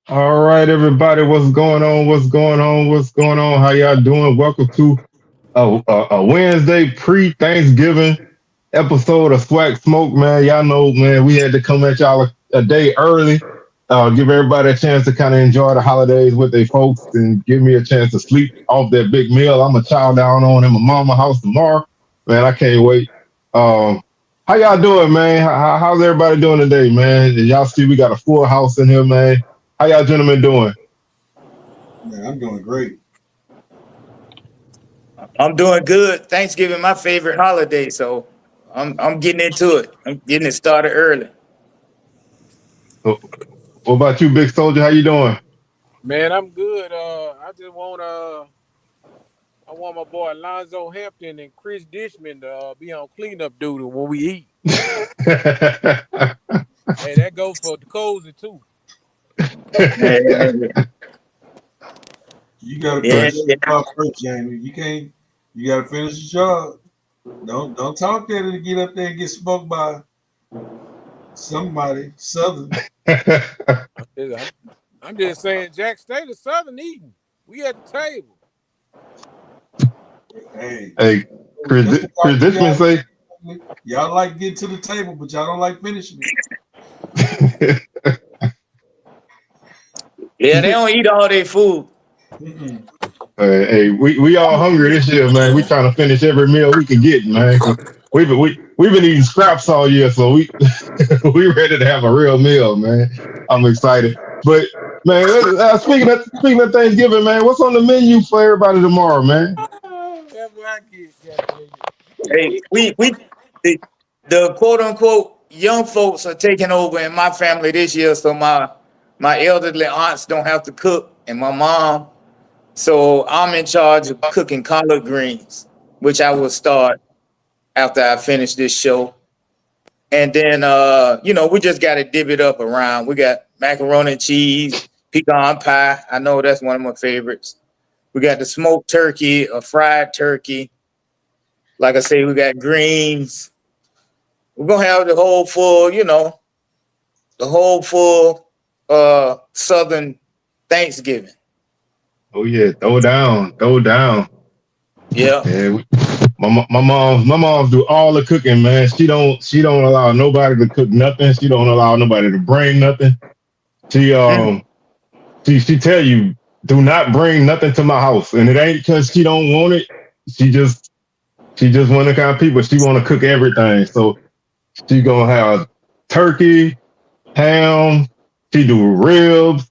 All right, everybody, what's going on? What's going on? What's going on? How y'all doing? Welcome to a Wednesday pre-Thanksgiving episode of SWAC Smoke, man. Y'all know, man, we had to come at y'all a day early, give everybody a chance to kind of enjoy the holidays with their folks and give me a chance to sleep off that big meal. I'm a child down on in my mama house tomorrow. Man, I can't wait. Um, how y'all doing, man? How's everybody doing today, man? Y'all see we got a full house in here, man. How y'all gentlemen doing? Man, I'm doing great. I'm doing good. Thanksgiving, my favorite holiday, so I'm getting into it. I'm getting it started early. What about you, Big Soldier? How you doing? Man, I'm good. I want my boy Alonzo Hampton and Chris Dishman to be on cleanup duty when we eat. Hey, that goes for the cozy too. Yeah, You gotta yeah, finish yeah. the job first, Jamie. You can't. You gotta finish the job. Don't talk that and get up there and get smoked by somebody Southern. I'm just, I'm, I'm just saying, Jack, stay the Southern eating. We at the table. Hey, Hey, that's what Chris y'all Dishman say. do. Y'all like getting to the table, but y'all don't like finishing it. Yeah, they don't eat all their food. Mm-mm. Hey, we all hungry this year, man. We trying to finish every meal we can get, man. 'Cause we've been eating scraps all year, so we we ready to have a real meal, man. I'm excited. But man, speaking of Thanksgiving, man, what's on the menu for everybody tomorrow, man? That's what I get, goddamn Hey, we the quote unquote young folks are taking over in my family this year, so my elderly aunts don't have to cook, and my mom. So I'm in charge of cooking collard greens, which I will start after I finish this show. And then we just gotta dip it up around. We got macaroni and cheese, pecan pie. I know that's one of my favorites. We got the smoked turkey, a fried turkey. Like I say, we got greens. We're gonna have the whole full Southern Thanksgiving. Oh yeah, throw down, throw down. Yeah. Yeah, my mom do all the cooking, man. She don't allow nobody to cook nothing. She don't allow nobody to bring nothing. She Mm. um she tell you do not bring nothing to my house, and it ain't because she don't want it. She just she just one of the kind of people. She want to cook everything, so she gonna have turkey, ham. She do ribs.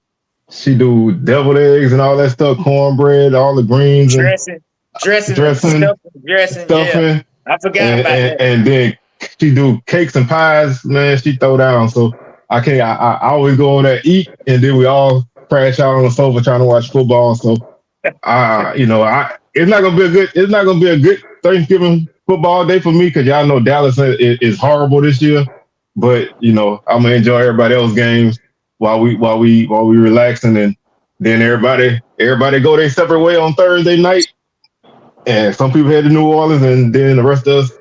She do deviled eggs and all that stuff, cornbread, all the greens and Dressing, dressing and dressing, stuffing, dressing. Yeah. stuffing, I forgot and, about and that. and then she do cakes and pies. Man, she throw down. So I can't. I always go over there eat, and then we all crash out on the sofa trying to watch football. So it's not gonna be a good Thanksgiving football day for me because y'all know Dallas is horrible this year. But I'm gonna enjoy everybody else's games while we relaxing, and then everybody go their separate way on Thursday night. And some people head to New Orleans, and then the rest of us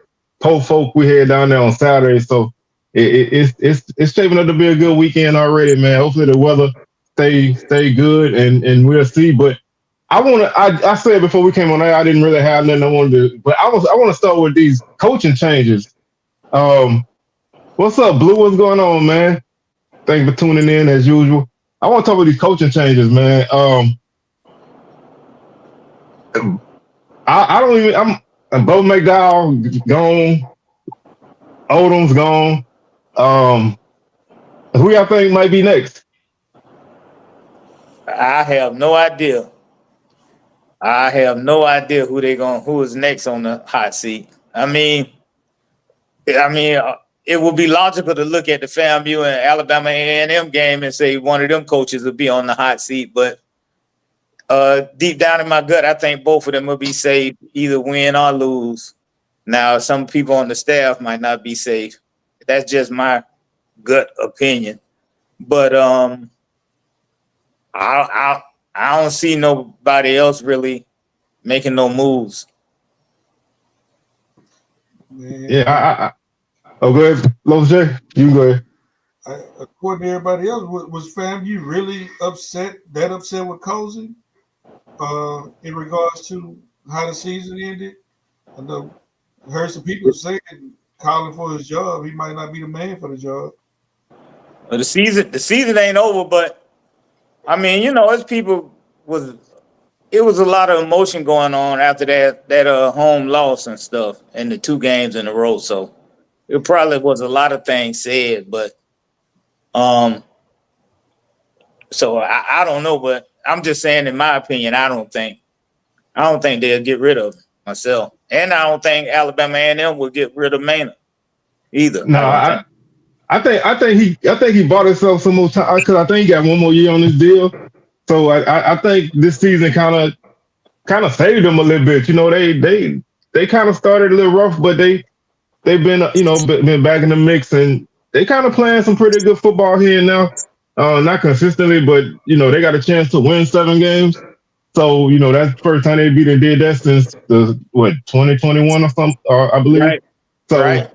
poor folk we head down there on Saturday. So it's shaping up to be a good weekend already, man. Hopefully the weather stay good, and we'll see. But I said before we came on air, I didn't really have nothing I wanted to, but I want to start with these coaching changes. Um, what's up, Blue? What's going on, man? Thanks for tuning in as usual. I want to talk about these coaching changes, man. I don't even. Bo McDowell gone. Odom's gone. Um, who y'all think might be next? I have no idea. I have no idea who is next on the hot seat. I mean, it would be logical to look at the FAMU and Alabama A&M game and say one of them coaches will be on the hot seat. But deep down in my gut, I think both of them will be safe, either win or lose. Now, some people on the staff might not be safe. That's just my gut opinion. But I I don't see nobody else really making no moves. Yeah, Man, oh, go ahead, Los J. You can go ahead. according to everybody else, was FAMU really that upset with Cozy in regards to how the season ended? I know I heard some people saying calling for his job. He might not be the man for the job. Well, the season ain't over, but I mean, as people it was a lot of emotion going on after that home loss and stuff, and the 2 games in a row. So it probably was a lot of things said, but um, so I don't know, but I'm just saying, in my opinion, I don't think they'll get rid of him myself, and I don't think Alabama A&M will get rid of Maynard either. No, I don't think. I think he bought himself some more time because I think he got one more year on this deal. So I think this season kind of saved them a little bit. They kind of started a little rough, but they've been been back in the mix, and they kind of playing some pretty good football here and now. Not consistently, but they got a chance to win 7 games. So that's the first time they did that since the 2021 or something, I believe. Right, So right,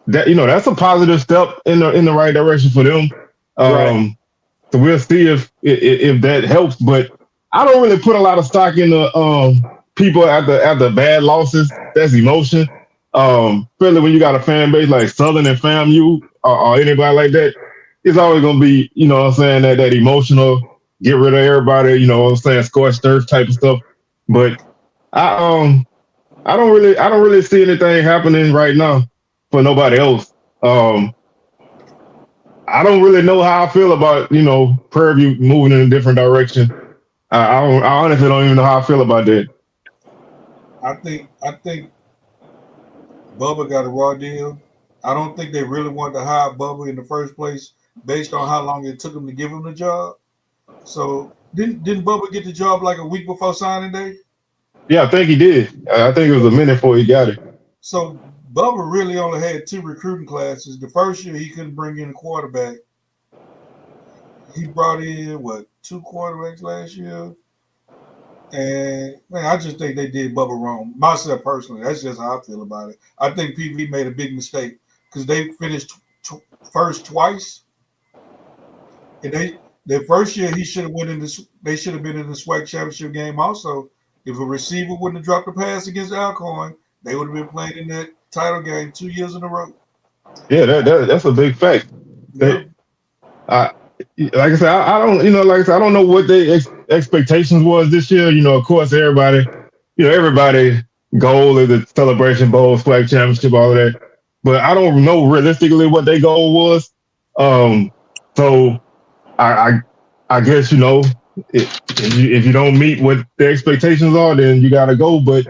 that that's a positive step in the right direction for them. right. So we'll see if that helps, but I don't really put a lot of stock in the people after bad losses. That's emotion. Especially when you got a fan base like Southern and FAMU or anybody like that, it's always gonna be, what I'm saying, that emotional, get rid of everybody, what I'm saying, scorched earth type of stuff. But I don't really see anything happening right now for nobody else. I don't really know how I feel about, Prairie View moving in a different direction. I honestly don't even know how I feel about that. I think Bubba got a raw deal. I don't think they really wanted to hire Bubba in the first place based on how long it took him to give him the job. So didn't Bubba get the job like a week before signing day? Yeah, I think he did. I think it was a minute before he got it. So Bubba really only had 2 recruiting classes. The first year he couldn't bring in a quarterback. He brought in 2 quarterbacks last year. And man, I just think they did Bubba wrong. Myself personally, that's just how I feel about it. I think PV made a big mistake because they finished first twice, and their first year he should have went in this. They should have been in the SWAC championship game also. If a receiver wouldn't have dropped a pass against Alcorn, they would have been playing in that title game 2 years in a row. Yeah, that's a big fact. Yeah. I, like I said, I don't, like I said, I don't know what their expectations was this year. Of course, everybody goal is the Celebration Bowl, SWAC championship, all of that. But I don't know realistically what their goal was. So I guess if you don't meet what the expectations are, then you got to go. But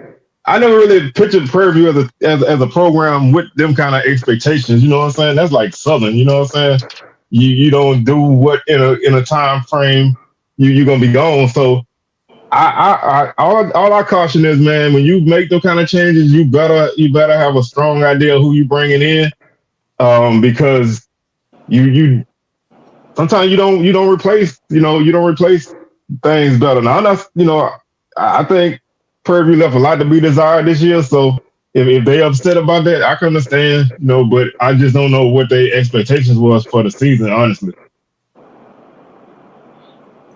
I never really pictured Prairie View as a program with them kind of expectations. You know what I'm saying? That's like Southern. You know what I'm saying? You don't do what in a time frame you're gonna be gone. So all I caution is, man, when you make those kind of changes, you better have a strong idea of who you bringing in, because you sometimes you don't replace things better. Now I think Prairie View left a lot to be desired this year. So if they upset about that, I can understand, but I just don't know what their expectations was for the season, honestly.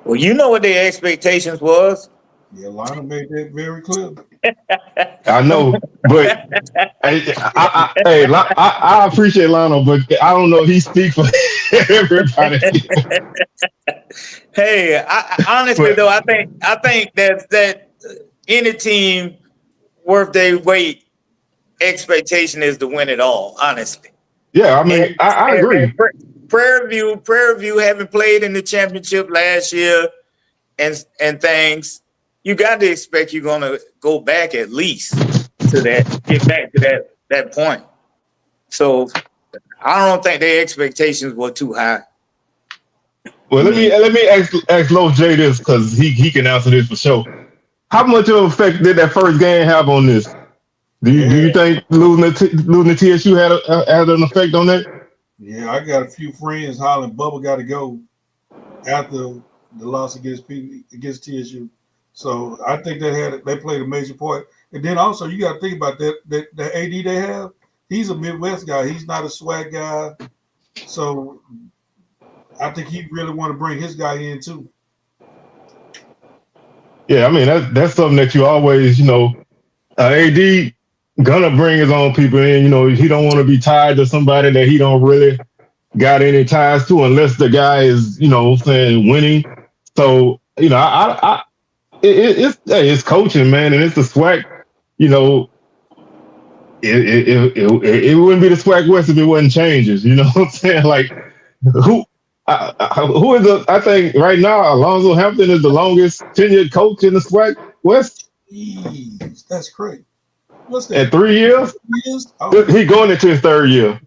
Well, you know what their expectations was. Yeah, Lionel made that very clear. I know, but I appreciate Lionel, but I don't know if he speaks for everybody. Hey, honestly But though, I think that any team worth their weight expectation is to win it all. Honestly, yeah, I and, mean, I and agree. Prairie View having played in the championship last year and things, you got to expect you're gonna go back at least to get back to that point. So I don't think their expectations were too high. Well, I let me mean, ask Lo J this because he can answer this for sure. How much of an effect did that first game have on this? Do Yeah, you think losing the TSU had an effect on that? yeah. I got a few friends hollering Bubba got to go after the loss against TSU. So I think they played a major part. And then also you got to think about that the AD they have. He's a Midwest guy. He's not a SWAC guy. So I think he really want to bring his guy in too. Yeah, I mean that's something that you always, AD gonna bring his own people in. He don't want to be tied to somebody that he don't really got any ties to, unless the guy is, saying winning. So, it's coaching, man, and it's the SWAC. You know, it wouldn't be the SWAC West if it wasn't changes. You know what I'm saying? Like who. Who is the? I think right now Alonzo Hampton is the longest tenured coach in the SWAC West. Jeez, that's crazy. What's At that? 3 years, Oh, he going into his third year.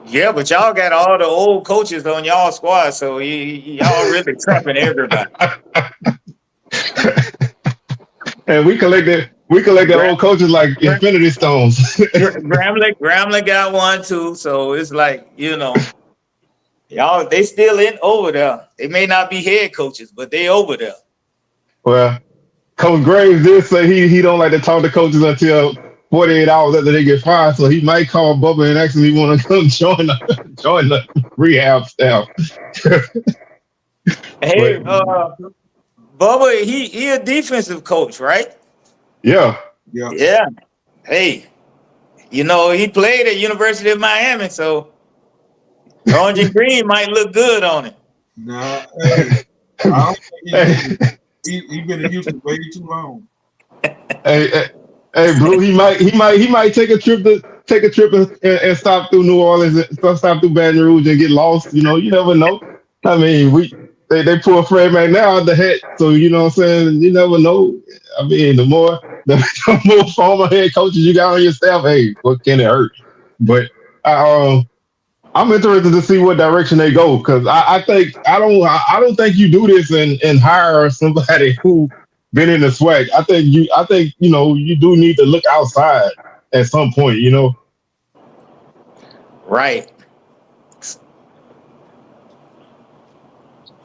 Yeah, but y'all got all the old coaches on y'all squad, so y'all really trapping everybody. And we collected old coaches like Infinity Stones. Grambling got one too, so it's like y'all they still in over there. They may not be head coaches, but they over there. Well, Coach Graves did say he don't like to talk to coaches until 48 hours after they get fired, so he might call Bubba and ask him if he want to come join the rehab staff. Hey, Bubba, he a defensive coach, right? Yeah. Yeah. Hey, he played at University of Miami, so orange and green might look good on it. nah. Hey, I don't think he been in Houston way too long. Hey, Blue, he might take a trip and stop through New Orleans, and stop through Baton Rouge and get lost. You never know. I mean, they pull Fred McNair out the hat, so you know what I'm saying. You never know. I mean, the more former head coaches you got on your staff, hey, what can it hurt? But I'm interested to see what direction they go, because I don't think you do this and hire somebody who been in the SWAC. I think you do need to look outside at some point. Right.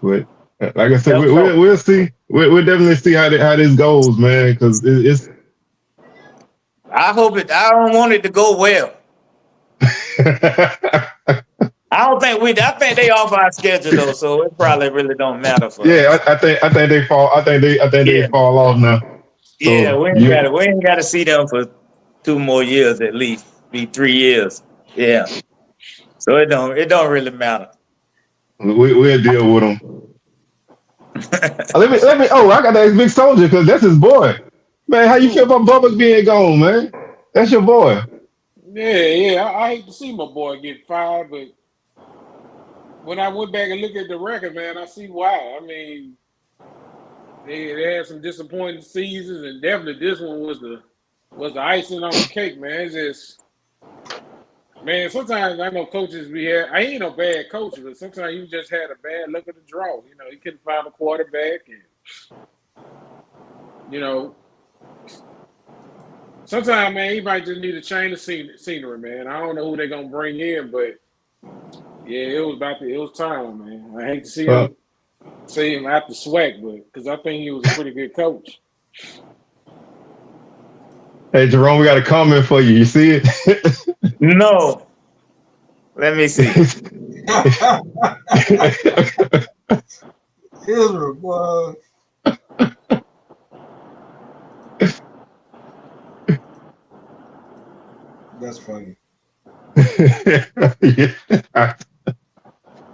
But like I said, we'll see. We'll definitely see how this goes, man. Because it's. I don't want it to go well. I think they off our schedule though, so it probably really don't matter for us. Yeah, I think they fall. I think they fall off now. So, yeah, we ain't got to see them for 2 more years at least. Be 3 years. Yeah. So it don't really matter. We'll deal with them. let me. Oh, I got to ask Big Soldier, because that's his boy. Man, how you feel about Bubba being gone, man? That's your boy. Yeah. I hate to see my boy get fired, but when I went back and looked at the record, man, I see why. I mean, they had some disappointing seasons, and definitely this one was the icing on the cake, man. It's just, man, sometimes I know coaches I ain't no bad coach, but sometimes you just had a bad luck of the draw. He couldn't find a quarterback, and sometimes, man, he might just need a change of scenery, man. I don't know who they're gonna bring in, but yeah, it was time, man. I hate to see him after SWAC, but because I think he was a pretty good coach. Hey, Jerome, we got a comment for you. You see it? No. Let me see. Israel, boy. That's funny.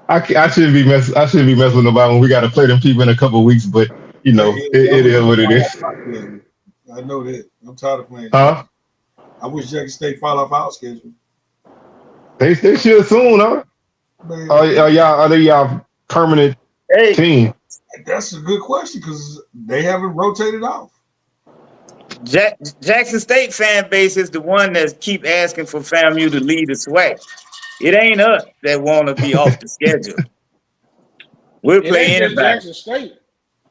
I shouldn't be messing with nobody when we got to play them people in a couple of weeks, but it is what it is. I know that. I'm tired of playing. Huh? I wish Jackson State fall off our schedule. They should soon, huh? Man, are they y'all permanent team? That's a good question, because they haven't rotated off. Jackson State fan base is the one that keep asking for FAMU to lead the SWAC. It ain't us that want to be off the schedule. We'll play anybody. Jackson State.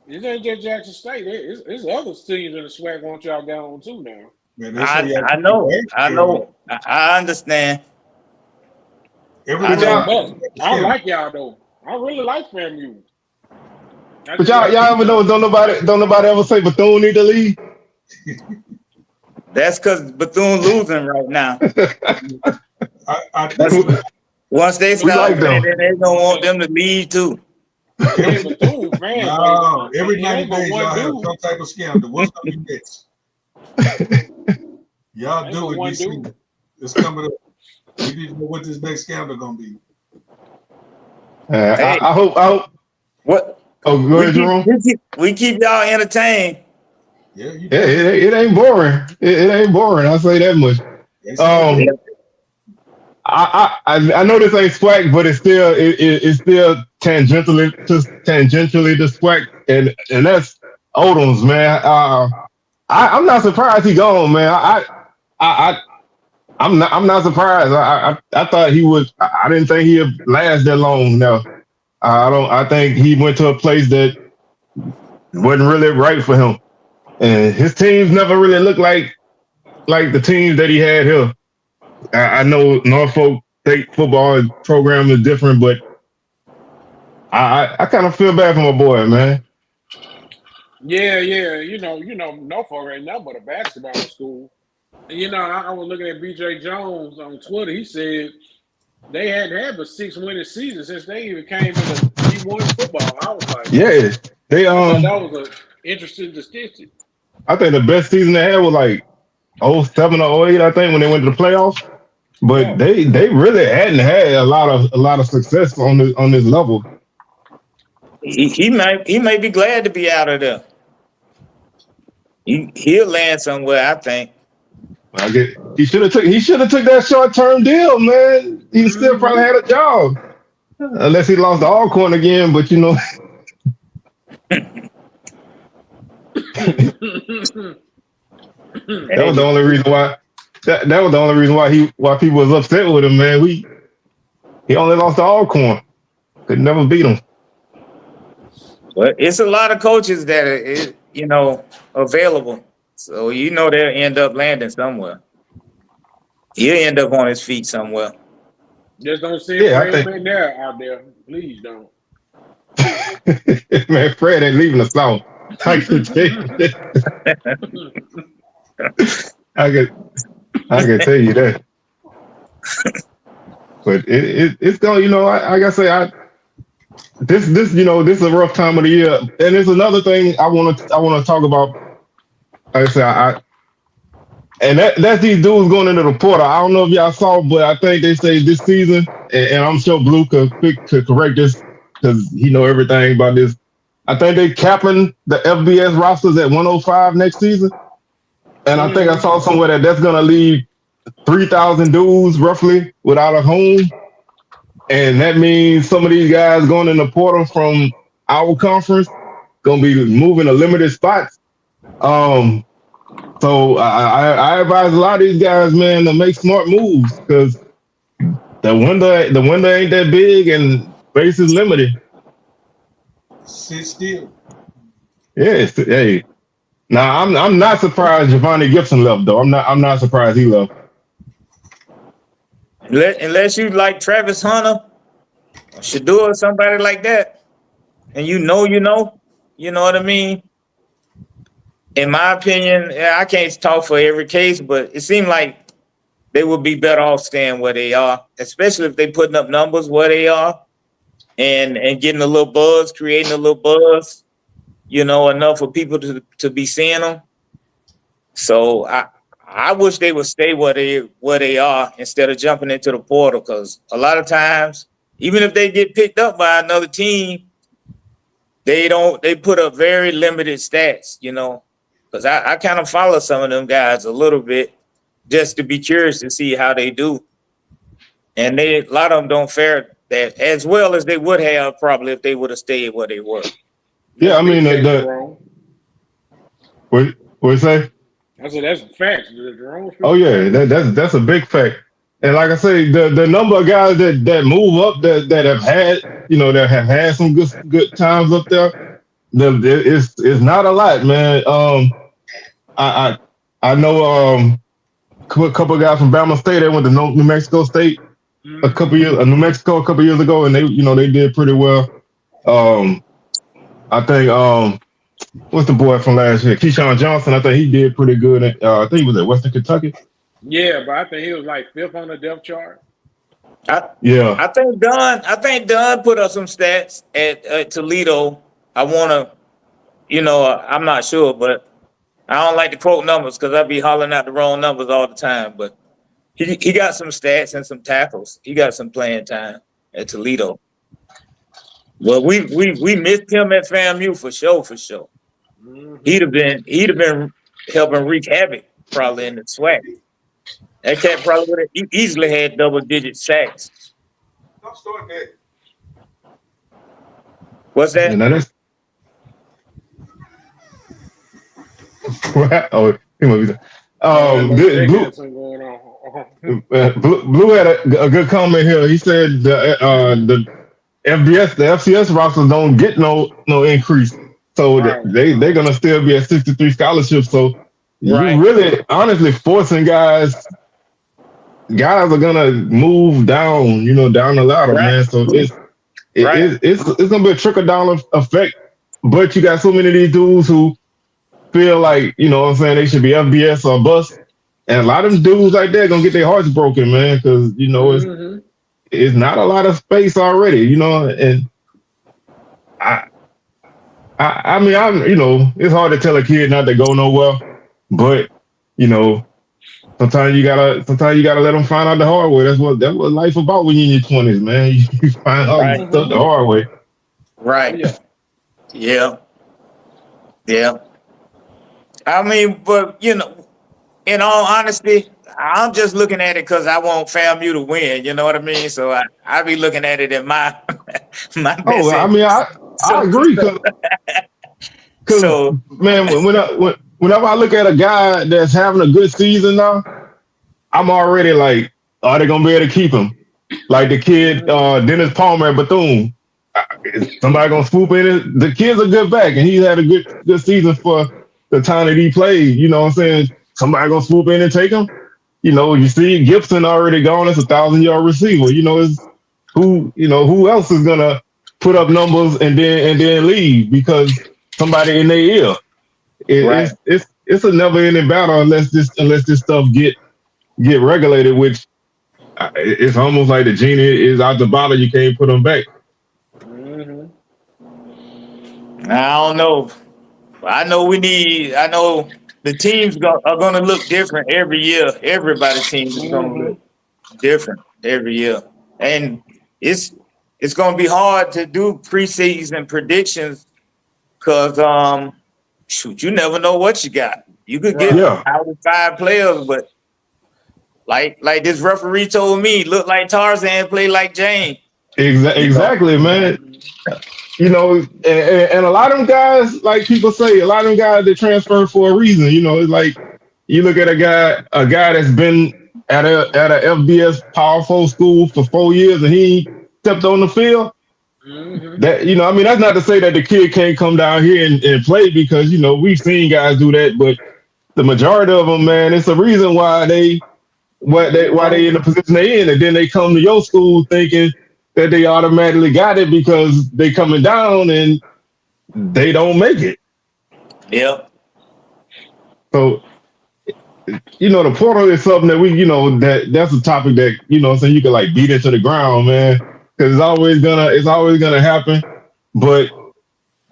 It ain't just Jackson State. There's other teams in the SWAC want y'all down too now. Man, I know. I understand. I like y'all though. I really like FAMU. But y'all ever know? Don't nobody ever say Bethune need to leave? That's because Bethune losing right now. Once they We start like winning, them. then they don't want them to leave too. Yeah, Bethune fans. No, every it 90 ain't but days one y'all have dude. some type of scandal. What's gonna be next? Y'all Ain't do but it one this dude. season. It's coming up. We need to know what this next scandal gonna be. Hey, I hope. what Oh, go ahead, Jerome. we keep y'all entertained. Yeah, you Yeah, definitely. it ain't boring. It ain't boring. I'll say that much. They say it Um, is. I know this ain't SWAC, but it's still tangentially to SWAC, and that's Odom's, man. I'm not surprised he gone, man. I I'm not surprised. I thought he would. I didn't think he'd last that long. No, I don't. I think he went to a place that wasn't really right for him, and his teams never really looked like the teams that he had here. I know Norfolk State football program is different, but I kind of feel bad for my boy, man. Yeah. Norfolk ain't nothing but a basketball school. And, I was looking at BJ Jones on Twitter. He said they hadn't had but 6 winning seasons since they even came into D1 football. I was like, Yeah, they I thought that was an interesting distinction. I think the best season they had was like '07 or '08, I think, when they went to the playoffs. But Yeah. they really hadn't had a lot of success on this level. He may be glad to be out of there. He'll land somewhere, I think. I get he should have took that short term deal, man. He still probably had a job, unless he lost the Alcorn again. But that was Hey, the only reason why. That was the only reason why people was upset with him, man. He only lost to Alcorn. Could never beat him. but it's a lot of coaches that are, available. So they'll end up landing somewhere. He'll end up on his feet somewhere. Just don't send Yeah, I Fred think McNair out there. Please don't. man, Fred ain't leaving the South. I can tell you that. I can I can tell you that. But it's going. Like I say, this this is a rough time of the year, and there's another thing I want to talk about. Like I say, and that's these dudes going into the portal. I don't know if y'all saw, but I think they say this season, and I'm sure Blue could correct this because he know everything about this. I think they capping the FBS rosters at 105 next season, and I think I saw somewhere that's going to leave 3,000 dudes roughly without a home, and that means some of these guys going in the portal from our conference going to be moving to limited spots. Um, So I advise a lot of these guys, man, to make smart moves because the window ain't that big and space is limited. Sit still. Yeah, hey. Now I'm not surprised Giovanni Gibson left though. I'm not surprised he left. Unless you like Travis Hunter or Shador or somebody like that, and you know what I mean? In my opinion, I can't talk for every case, but it seemed like they would be better off staying where they are, especially if they putting up numbers where they are and getting a little buzz, creating a little buzz, enough for people to be seeing them. So I wish they would stay where they are instead of jumping into the portal, because a lot of times, even if they get picked up by another team, they put up very limited stats, because I kind of follow some of them guys a little bit just to be curious to see how they do. And a lot of them don't fare that as well as they would have probably if they would have stayed where they were. Yeah, That's I mean big facts, the Jerome. what you say? I said that's facts. Jerome's Oh speaking yeah, facts. that's a big fact. And like I say, the number of guys that move up that have had that have had some good times up there, it's not a lot, man. I I know a couple of guys from Bama State that went to New Mexico State New Mexico a couple years ago, and they did pretty well. Um, I think what's the boy from last year, Keyshawn Johnson? I think he did pretty good. I think he was at Western Kentucky. Yeah, but I think he was like fifth on the depth chart. I think Dunn put up some stats at Toledo. I wanna, I'm not sure, but I don't like to quote numbers because I be hollering out the wrong numbers all the time. But he got some stats and some tackles. He got some playing time at Toledo. Well, we missed him at FAMU for sure, for sure. Mhm. He'd have been helping wreak havoc probably in the SWAC. That cat probably would have easily had double-digit sacks. Don't start that. What's You that? know, that's oh, he must be. Jake Blue, had something going on. Blue had a good comment here. He said the the FCS rosters don't get no increase, so Right. they're gonna still be at 63 scholarships. So you Right. really honestly forcing guys are gonna move down, down the ladder, Right. man. So Right. it's gonna be a trickle down effect. But you got so many of these dudes who feel like, what I'm saying, they should be FBS or bust. And a lot of them dudes like that gonna get their hearts broken, man, because Mm-hmm. it's not a lot of space already, and I I mean it's hard to tell a kid not to go nowhere, but you know, sometimes you gotta let them find out the hard way. That's what life about when you're in your 20s, man. You find out Right. stuff the Mm-hmm. hard way. Oh Right. yeah. Yeah. Yeah. I mean, but in all honesty, I'm just looking at it because I want FAMU to win. You know what I mean? So I be looking at it in my my Oh, best I mean, interest. I So agree because so man, whenever I look at a guy that's having a good season now, I'm already like, are they gonna be able to keep him? Like the kid Mm-hmm. Dennis Palmer at Bethune. Is somebody gonna swoop in it? The kid's a good back, and he had a good season for the time that he played. You know what I'm saying? Somebody gonna swoop in and take him. You see Gibson already gone as 1,000-yard receiver. Who else is gonna put up numbers and then leave because somebody in their ear? right. It's a never ending battle unless this stuff get regulated, which it's almost like the genie is out the bottle. You can't put them back. Mm-hmm. I don't know. I know the teams are going to look different every year. Everybody's team is going to Mm-hmm. look different every year. And it's it's going to be hard to do preseason predictions because shoot, you never know what you got. You could get Right. Yeah, out of 5 players, but like this referee told me, look like Tarzan, play like Jane. You know, exactly, man. Mm-hmm. And a lot of them guys, like people say, a lot of them guys that transfer for a reason. It's like you look at a guy that's been at a FBS Power 4 school for 4 years, and he stepped on the field. Mm-hmm. I mean, that's not to say that the kid can't come down here and play because we've seen guys do that, but the majority of them, man, it's a reason why they in the position they in, and then they come to your school thinking that they automatically got it because they coming down and they don't make it. yeah, So the portal is something that that's a topic that so you can like beat into the ground, man, because it's always gonna happen. But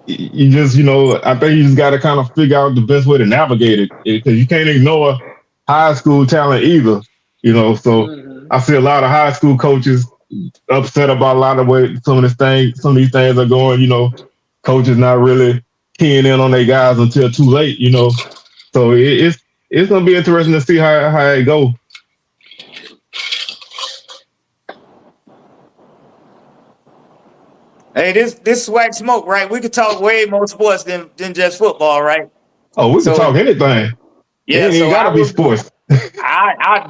you just I think you just got to kind of figure out the best way to navigate it because you can't ignore high school talent either. So Mm-hmm. I see a lot of high school coaches upset about a lot of way some of these things are going. Coaches not really keying in on their guys until too late. So it's gonna be interesting to see how it go. hey, this swag smoke, right? We could talk way more sports than just football, right? Oh, we can So talk anything. It yeah, ain't even so gotta be sports. I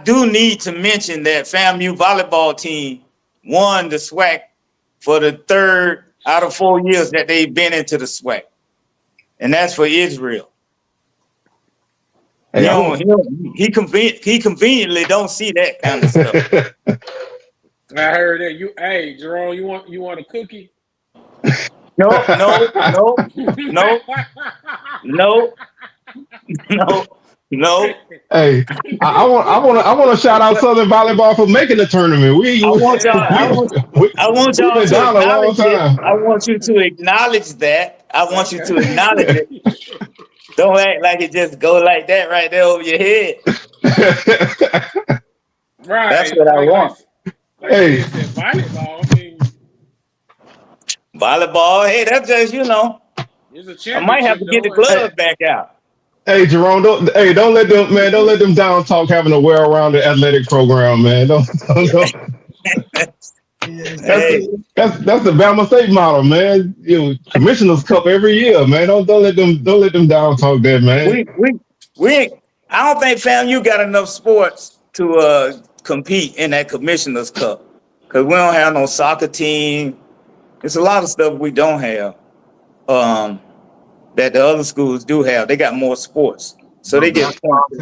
do need to mention that FAMU volleyball team won the SWAC for the third out of 4 years that they've been into the SWAC, and that's for Israel. Hey, I hope. He conveniently don't see that kind of stuff. I heard that hey Jerome, you want a cookie? No, no, no, no, no, no. No, Hey, I want to shout out Southern Volleyball for making the tournament. I want y'all. I want We've y'all been to down a long acknowledge it. time. I want you to acknowledge that. I want you to acknowledge it. Don't act like it just go like that right there over your head. Right. That's what I want. Like Hey. you said, volleyball. I mean, Volleyball. Hey, that's just it's a I championship. might have to get the gloves back out. Hey, Jerome, don't let them down talk having a well-rounded athletic program, man. Don't. Hey, That's the Bama State model, man. Commissioner's Cup every year, man. Don't let them down talk that, man. we I don't think FAMU got enough sports to compete in that Commissioner's Cup because we don't have no soccer team. It's a lot of stuff we don't have that the other schools do have. They got more sports, so they get points.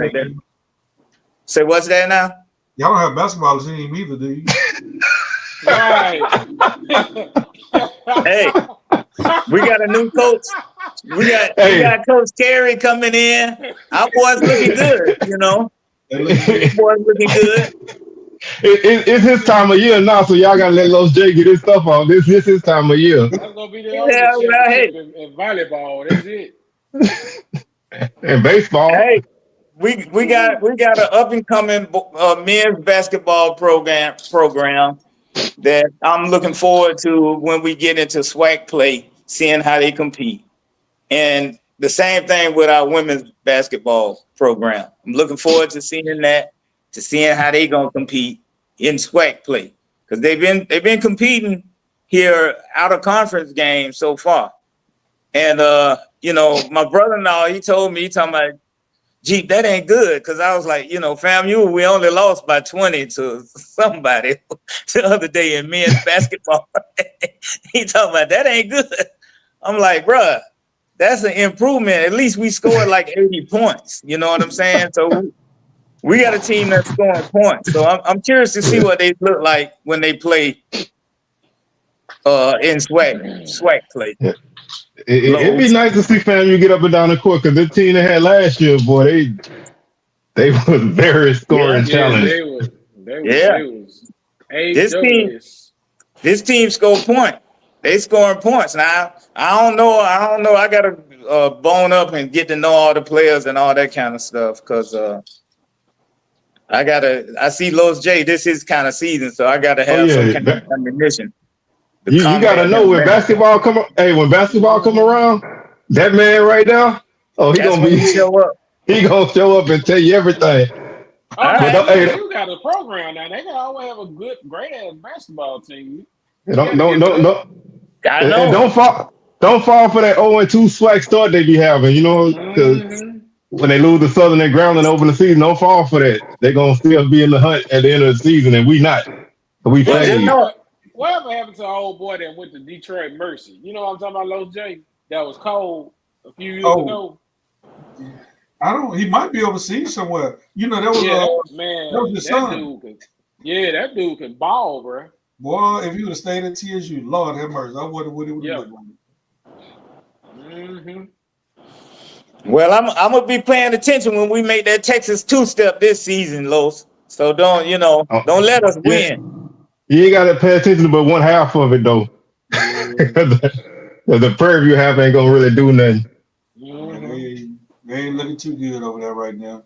Say what's that now? Y'all don't have basketball team either, do you? Right. Hey, we got a new coach. We got Coach Terry coming in. Our boys looking good, boys looking good. It's his time of year now, so y'all gotta let Los J get his stuff on. This his time of year. That's gonna be the only championship in volleyball. That's it. And baseball. Hey, we got an up and coming men's basketball program that I'm looking forward to when we get into SWAC play, seeing how they compete. And the same thing with our women's basketball program. I'm looking forward to seeing that, to seeing how they gonna compete in SWAC play. Because they've been competing here out of conference games so far. And my brother-in-law, he talking about, gee, that ain't good. Cause I was like, FAMU, we only lost by 20 to somebody the other day in men's basketball. He talking about that ain't good. I'm like, bruh, that's an improvement. At least we scored like 80 points. You know what I'm saying? So we got a team that's scoring points. So I'm curious to see what they look like when they play in SWAC play. It'd be nice to see FAMU get up and down the court because the team they had last year, boy, they was very scoring challenged. This team scored points. They scoring points. Now I don't know. I gotta bone up and get to know all the players and all that kind of stuff because I see Los J. This is kind of season, so I gotta have some kind of ammunition. You gotta know when basketball come. Hey, when basketball come around, that man right now, he gonna show up. He gonna show up and tell you everything. You got a program now. They gotta always have a great ass basketball team. Don't fall for that 0-2 SWAC start they be having. Because when they lose to Southern and Groundland over the season, don't fall for that. They're gonna still be in the hunt at the end of the season, and we not. We fade. Whatever happened to our old boy that went to Detroit Mercy? You know what I'm talking about, Los J? That was cold a few years ago. He might be overseas somewhere. That was that was his son. That dude can ball, bro. Boy, if he would have stayed at TSU, Lord have mercy, I wonder what it would have looked like. Well, I'm gonna be paying attention when we make that Texas two-step this season, Los. So don't let us win. You ain't gotta pay attention to but one half of it though. the Prairie View half ain't gonna really do nothing. They ain't looking too good over there right now.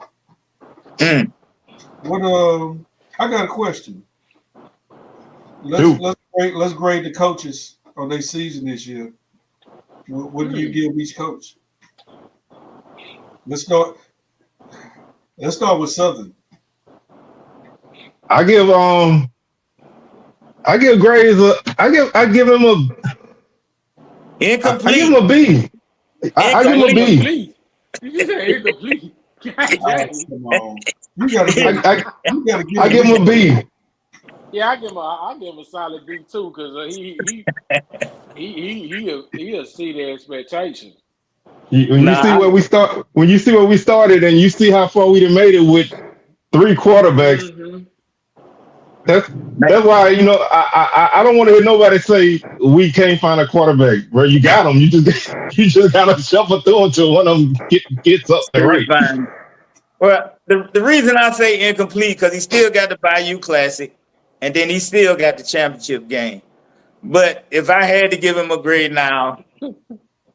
What I got a question. Let's grade the coaches on their season this year. What do you give each coach? Let's start with Southern. I give grades. I give him a incomplete. I give him a B. I give him a B. You said incomplete. Come on. You gotta I give him a B. Yeah, I give him a solid B too because he'll see the expectation. When you see where we started, and you see how far we done made it with 3 quarterbacks. That's why I don't want to hear nobody say we can't find a quarterback. Bro, you got them. You just gotta shuffle through until one of them gets up there. Right. Well, the reason I say incomplete because he still got the Bayou Classic, and then he still got the championship game. But if I had to give him a grade now,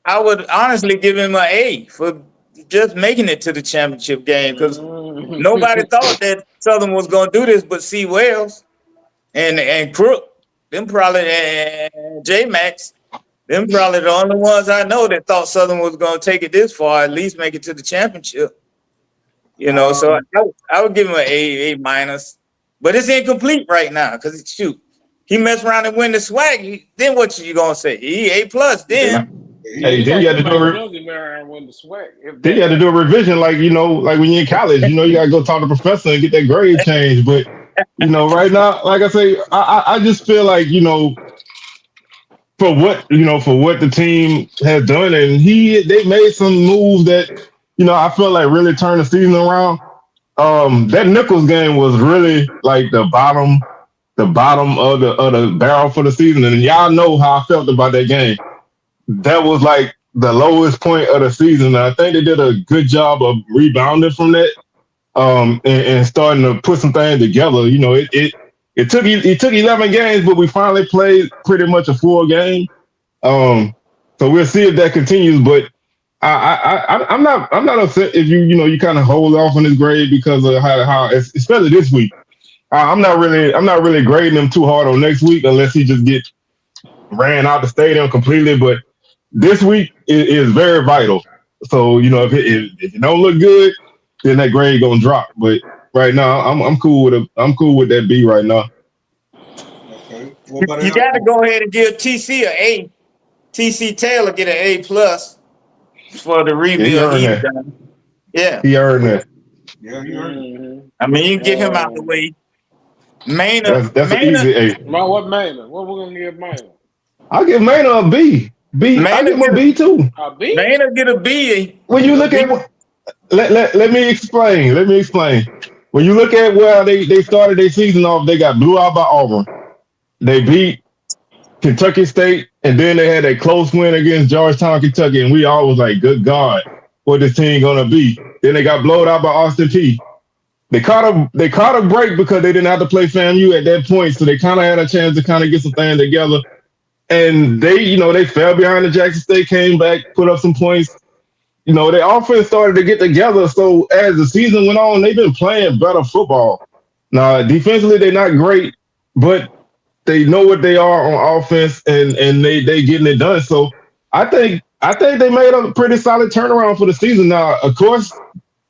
I would honestly give him an A for just making it to the championship game because nobody thought that Southern was going to do this but C. Wells and Crook. Them probably and J Max. Them probably the only ones I know that thought Southern was going to take it this far, at least make it to the championship. So I would give him an A minus, but it's incomplete right now because shoot, he messed around and win the SWAC. Then what you gonna say? He A plus then. Hey, then you had to do Then you had to do a revision, like like when you're in college, you gotta go talk to the professor and get that grade changed. But right now, like I say, I just feel like for what the team has done, and they made some moves that I felt like really turned the season around. That Nichols game was really like the bottom of the barrel for the season, and y'all know how I felt about that game. That was like the lowest point of the season. And I think they did a good job of rebounding from that, and starting to put some things together. It took 11 games, but we finally played pretty much a full game. So we'll see if that continues, but. I'm not upset if you kind of hold off on this grade because of how especially this week. I'm not really grading him too hard on next week unless he just gets ran out the stadium completely. But this week is very vital. So if it don't look good, then that grade gonna drop. But right now, I'm cool with that B right now. Okay. You got to go ahead and give TC an A. TC Taylor get an A plus. For the rebuild he's done. Yeah. He earned that. Yeah, he earned it. I mean, you get him out the way. That's an easy A. What Maynard? What we're gonna give Maynard? I'll give Maynard a B. I give him a B too. A B? Maynard get a B. When you look at let me explain. When you look at where they started their season off, they got blew out by Auburn. They beat Kentucky State, and then they had a close win against Georgetown, Kentucky, and we all was like, good God, what this team gonna be? Then they got blown out by Austin Peay. They caught a break because they didn't have to play FAMU at that point, so they kind of had a chance to kind of get some things together. And they fell behind the Jackson State, came back, put up some points. Their offense started to get together. So as the season went on, they've been playing better football. Now, defensively, they're not great, but they know what they are on offense, and they getting it done. So I think they made a pretty solid turnaround for the season. Now, of course,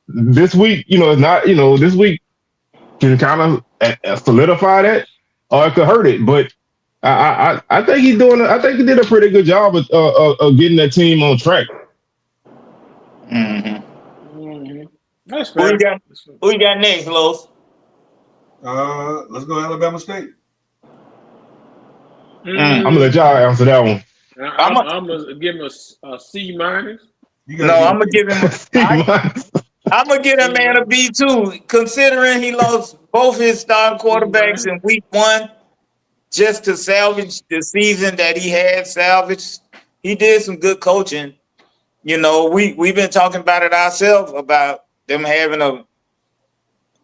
this week, it's not, this week can kind of solidify that, or it could hurt it. But I think he's doing. I think he did a pretty good job of getting that team on track. That's fair. Who you got next, Los? Let's go Alabama State. I'm gonna let y'all answer that one. I'm gonna give him a C minus. I'm gonna give him a C minus. I'm gonna give that man a B too, considering he lost both his starting quarterbacks in week 1 just to salvage the season that he had salvaged. He did some good coaching. We've been talking about it ourselves about them having a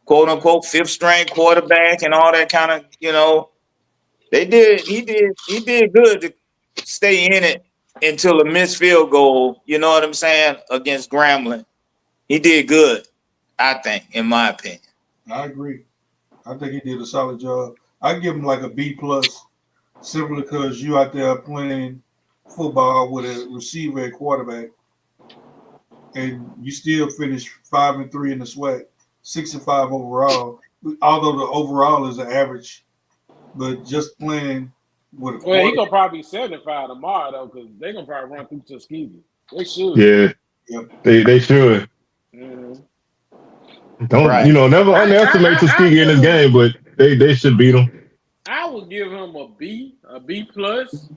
quote unquote 5th string quarterback and all that kind of, He did good to stay in it until a missed field goal, you know what I'm saying, against Grambling. He did good, I think, in my opinion. I agree. I think he did a solid job. I give him like a B plus, simply because you out there playing football with a receiver at quarterback, and you still finish 5-3 in the SWAC, 6-5 overall. Although the overall is an average, but just playing with a quarterback. Well, he gonna probably be 75 tomorrow though, because they're gonna probably run through Tuskegee. They should. Yeah, they should. Don't never underestimate Tuskegee in this game, but they should beat them. I would give him a B plus,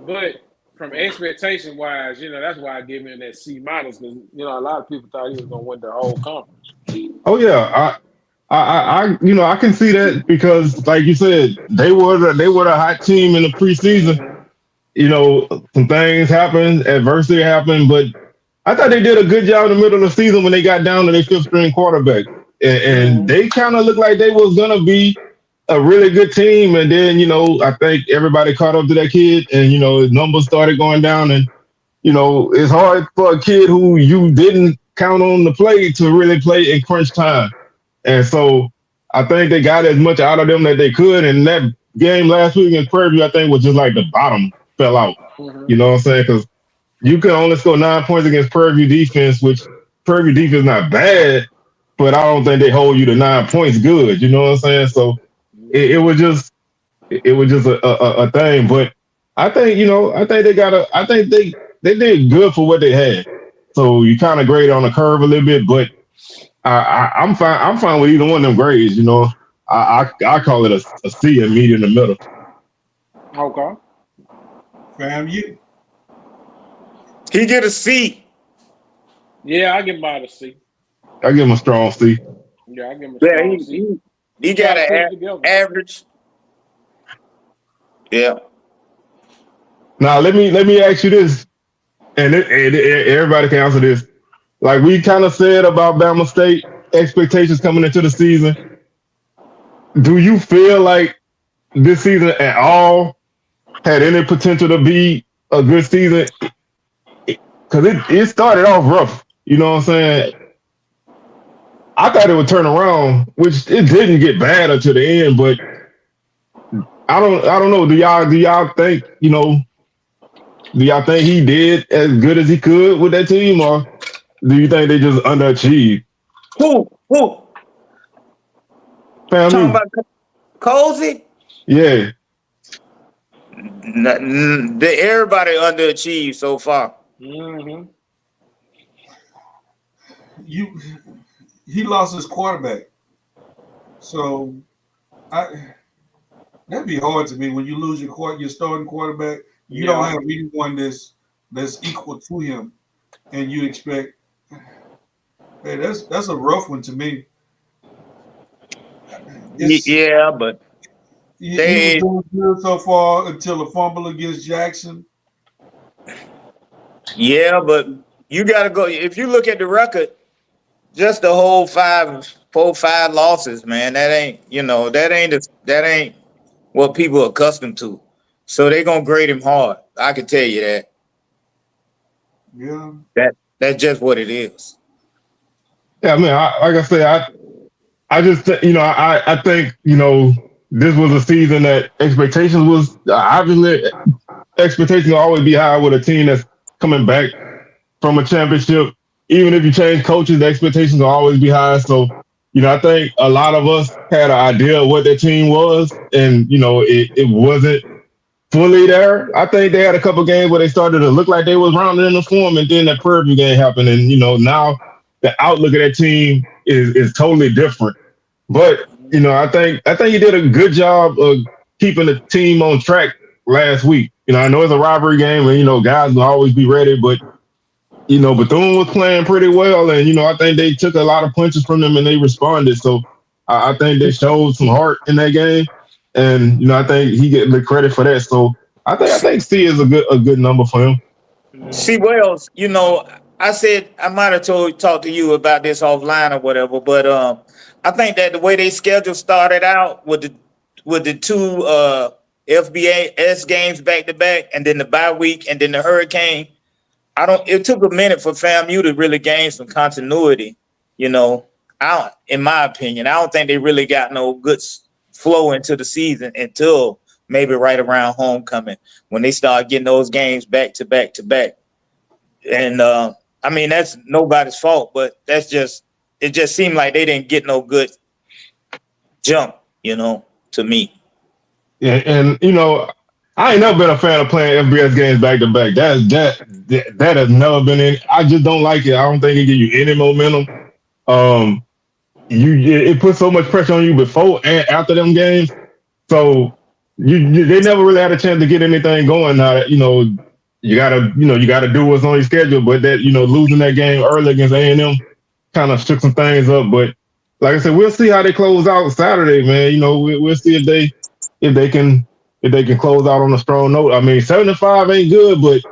but from expectation wise, that's why I give him that C minus, because a lot of people thought he was gonna win the whole conference. Oh yeah, I can see that because, like you said, they were a hot team in the preseason. Some things happened, adversity happened, but I thought they did a good job in the middle of the season when they got down to their fifth string quarterback, and Mhm. they kind of looked like they was gonna be a really good team. And then I think everybody caught up to that kid, and his numbers started going down. And it's hard for a kid who you didn't count on to play to really play in crunch time. And so I think they got as much out of them that they could. And that game last week against Prairie View, I think was just like the bottom fell out. Mhm. You know what I'm saying? Because you can only score 9 points against Prairie View defense, which Prairie View defense is not bad, but I don't think they hold you to 9 points good. You know what I'm saying? So it was just a thing. But I think I think they did good for what they had. So you kind of grade on the curve a little bit, but I'm fine. I'm fine with either one of them grades. I call it a C and meet in the middle. Okay. Fam, you He get a C. Yeah, I give him about a C. I give him a strong C. Yeah, I give him a Yeah, strong C. he got Try to put an it together. average. Yeah. Now let me ask you this, and everybody can answer this. Like we kind of said about Bama State expectations coming into the season. Do you feel like this season at all had any potential to be a good season? Because it started off rough. You know what I'm saying? I thought it would turn around, which it didn't get bad until the end. But I don't know. Do y'all think do y'all think he did as good as he could with that team, or do you think they just underachieved? Who? Who? Talking FAMU, about Cozy? yeah. Everybody underachieved so far. Mm-hmm. you he lost his quarterback. So that'd be hard to me when you lose your starting quarterback. You don't Yeah. have anyone that's equal to him, and you expect. Hey, that's a rough one to me. It's Yeah, but he was they doing good so far until a fumble against Jackson. yeah, but you gotta go if you look at the record, just the whole 5 losses, man. That ain't that ain't what people are accustomed to. So they gonna grade him hard. I can tell you that. Yeah, That's just what it is. Yeah, I mean, like I say, I just I think this was a season that expectations was obviously expectations will always be high with a team that's coming back from a championship. Even if you change coaches, the expectations will always be high. So I think a lot of us had an idea of what their team was, and it wasn't fully there. I think they had a couple games where they started to look like they was rounding in the form, and then that Prairie View game happened, and now the outlook of that team is totally different. But I think he did a good job of keeping the team on track last week. I know it's a rivalry game, and guys will always be ready, but Bethune was playing pretty well, and I think they took a lot of punches from them and they responded. So I think they showed some heart in that game, and I think he get the credit for that. So I think C is a good number for him. See Wells, I said I might have talked to you about this offline or whatever, but I think that the way they schedule started out with the two FBS games back to back, and then the bye week, and then the hurricane. I don't. It took a minute for FAMU to really gain some continuity. You know, in my opinion, I don't think they really got no good flow into the season until maybe right around homecoming when they start getting those games back to back to back. And I mean, that's nobody's fault, but it just seemed like they didn't get no good jump. To me. Yeah, and I ain't never been a fan of playing FBS games back to back. That has never been in. I just don't like it. I don't think it gives you any momentum. Um, it puts so much pressure on you before and after them games. So they never really had a chance to get anything going. Now that you gotta do what's on your schedule, but that losing that game early against A&M kind of shook some things up. But like I said, we'll see how they close out Saturday, man. We'll see if they can close out on a strong note. I mean, 75 ain't good, but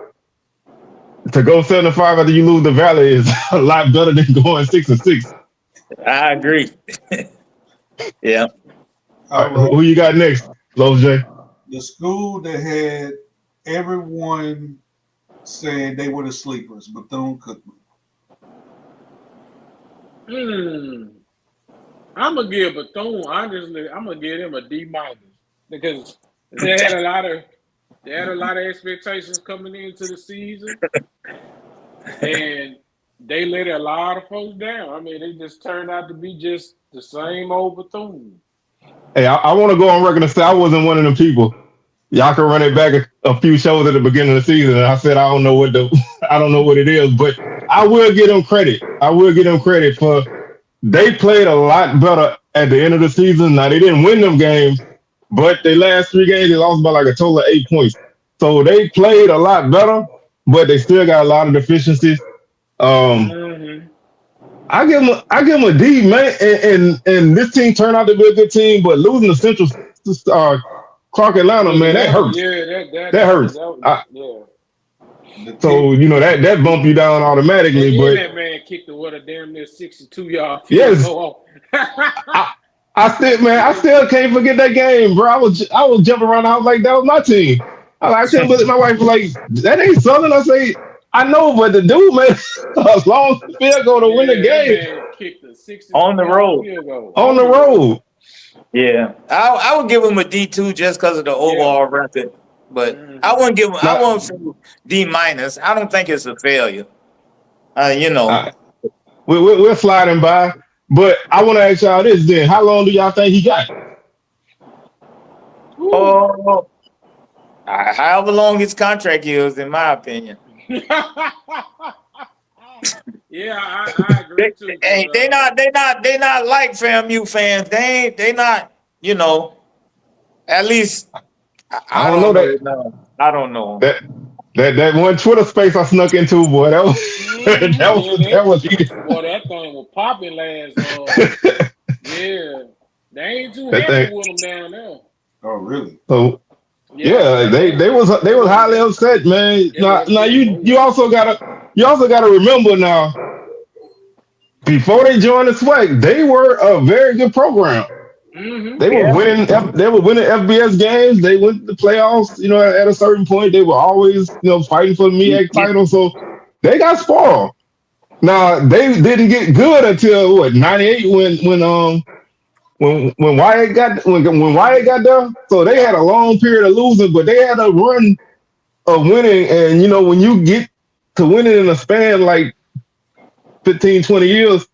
to go 7-5 after you lose the Valley is a lot better than going 6-6. I agree. Yeah. All All right, right. who you got next, Los J? The school that had everyone saying they were the sleepers, Bethune-Cookman. I'm gonna give Bethune. Honestly, I'm gonna give them a D- because they had a lot of expectations coming into the season, and they let a lot of folks down. I mean, they just turned out to be just the same old Bethune. Hey, I want to go on record and say I wasn't one of them people. Y'all can run it back a few shows at the beginning of the season, and I said I don't know what I don't know what it is, but I will give them credit. I will give them credit for they played a lot better at the end of the season. Now they didn't win them games, but they last 3 games they lost by like a total of 8 points. So they played a lot better, but they still got a lot of deficiencies. Mm-hmm. I give them a D, man, and this team turned out to be a good team, but losing to Central Clark Atlanta, man, that hurts. Yeah, That hurts. yeah. So that bump you down automatically, And but that man kicked what a damn near 62-yard field yes, goal. I still can't forget that game, bro. I was jumping around the house like that was my team. I couldn't believe my wife was like, that ain't Southern. I say, I know, but the dude made a long field goal to win the That game man kicked a On the 62-yard road. field goal. on the road. Yeah. I would give him a D2 just because of the overall record. But I wouldn't give him. I Now, won't say D-. I don't think it's a failure. You know. we're sliding by, but I want to ask y'all this then. How long do y'all think he got? Oh, however long his contract is, in my opinion. Yeah, I agree too. They not like FAMU fans. They not, at least I I don't know don't that know. No, I don't know. that one Twitter space I snuck into, boy. That was that was Boy, that thing was popping last. Yeah, they ain't too that happy thing. with them down there. Oh, really? So Yeah, they was highly upset, man. They were Now upset. you also gotta remember now. Before they joined the SWAC, they were a very good program. Mm-hmm. They were Yeah. winning. They were winning FBS games. They went to the playoffs. At a certain point, they were always fighting for the MEAC title. So they got spoiled. Now they didn't get good until what '98 when Wyatt got when Wyatt got there. So they had a long period of losing, but they had a run of winning. And when you get to winning in a span like 15, 20 years,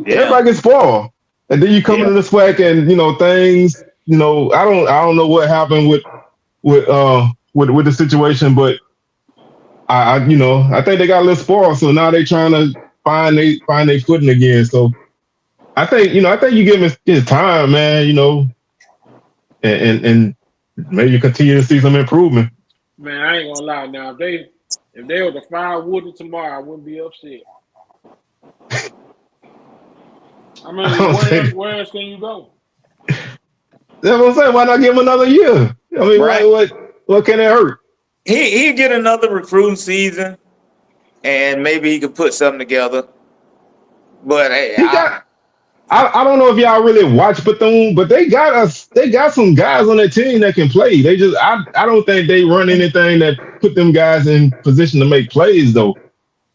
Yeah. everybody gets spoiled. And then you come Yeah. into the SWAC and things, I don't know what happened with the situation, but I think they got a little spoiled. So now they trying to find their footing again. So I think you give him his time, man, and maybe continue to see some improvement. Man, I ain't gonna lie. Now, if they were to fire Woody tomorrow, I wouldn't be upset. I mean, I don't think where else can you go? that's what I'm saying. Why not give him another year? I mean, Right. what can it hurt? He'd get another recruiting season, and maybe he could put something together. But hey, He got. I don't know if y'all really watch Bethune, but they got some guys on their team that can play. They just I don't think they run anything that put them guys in position to make plays though.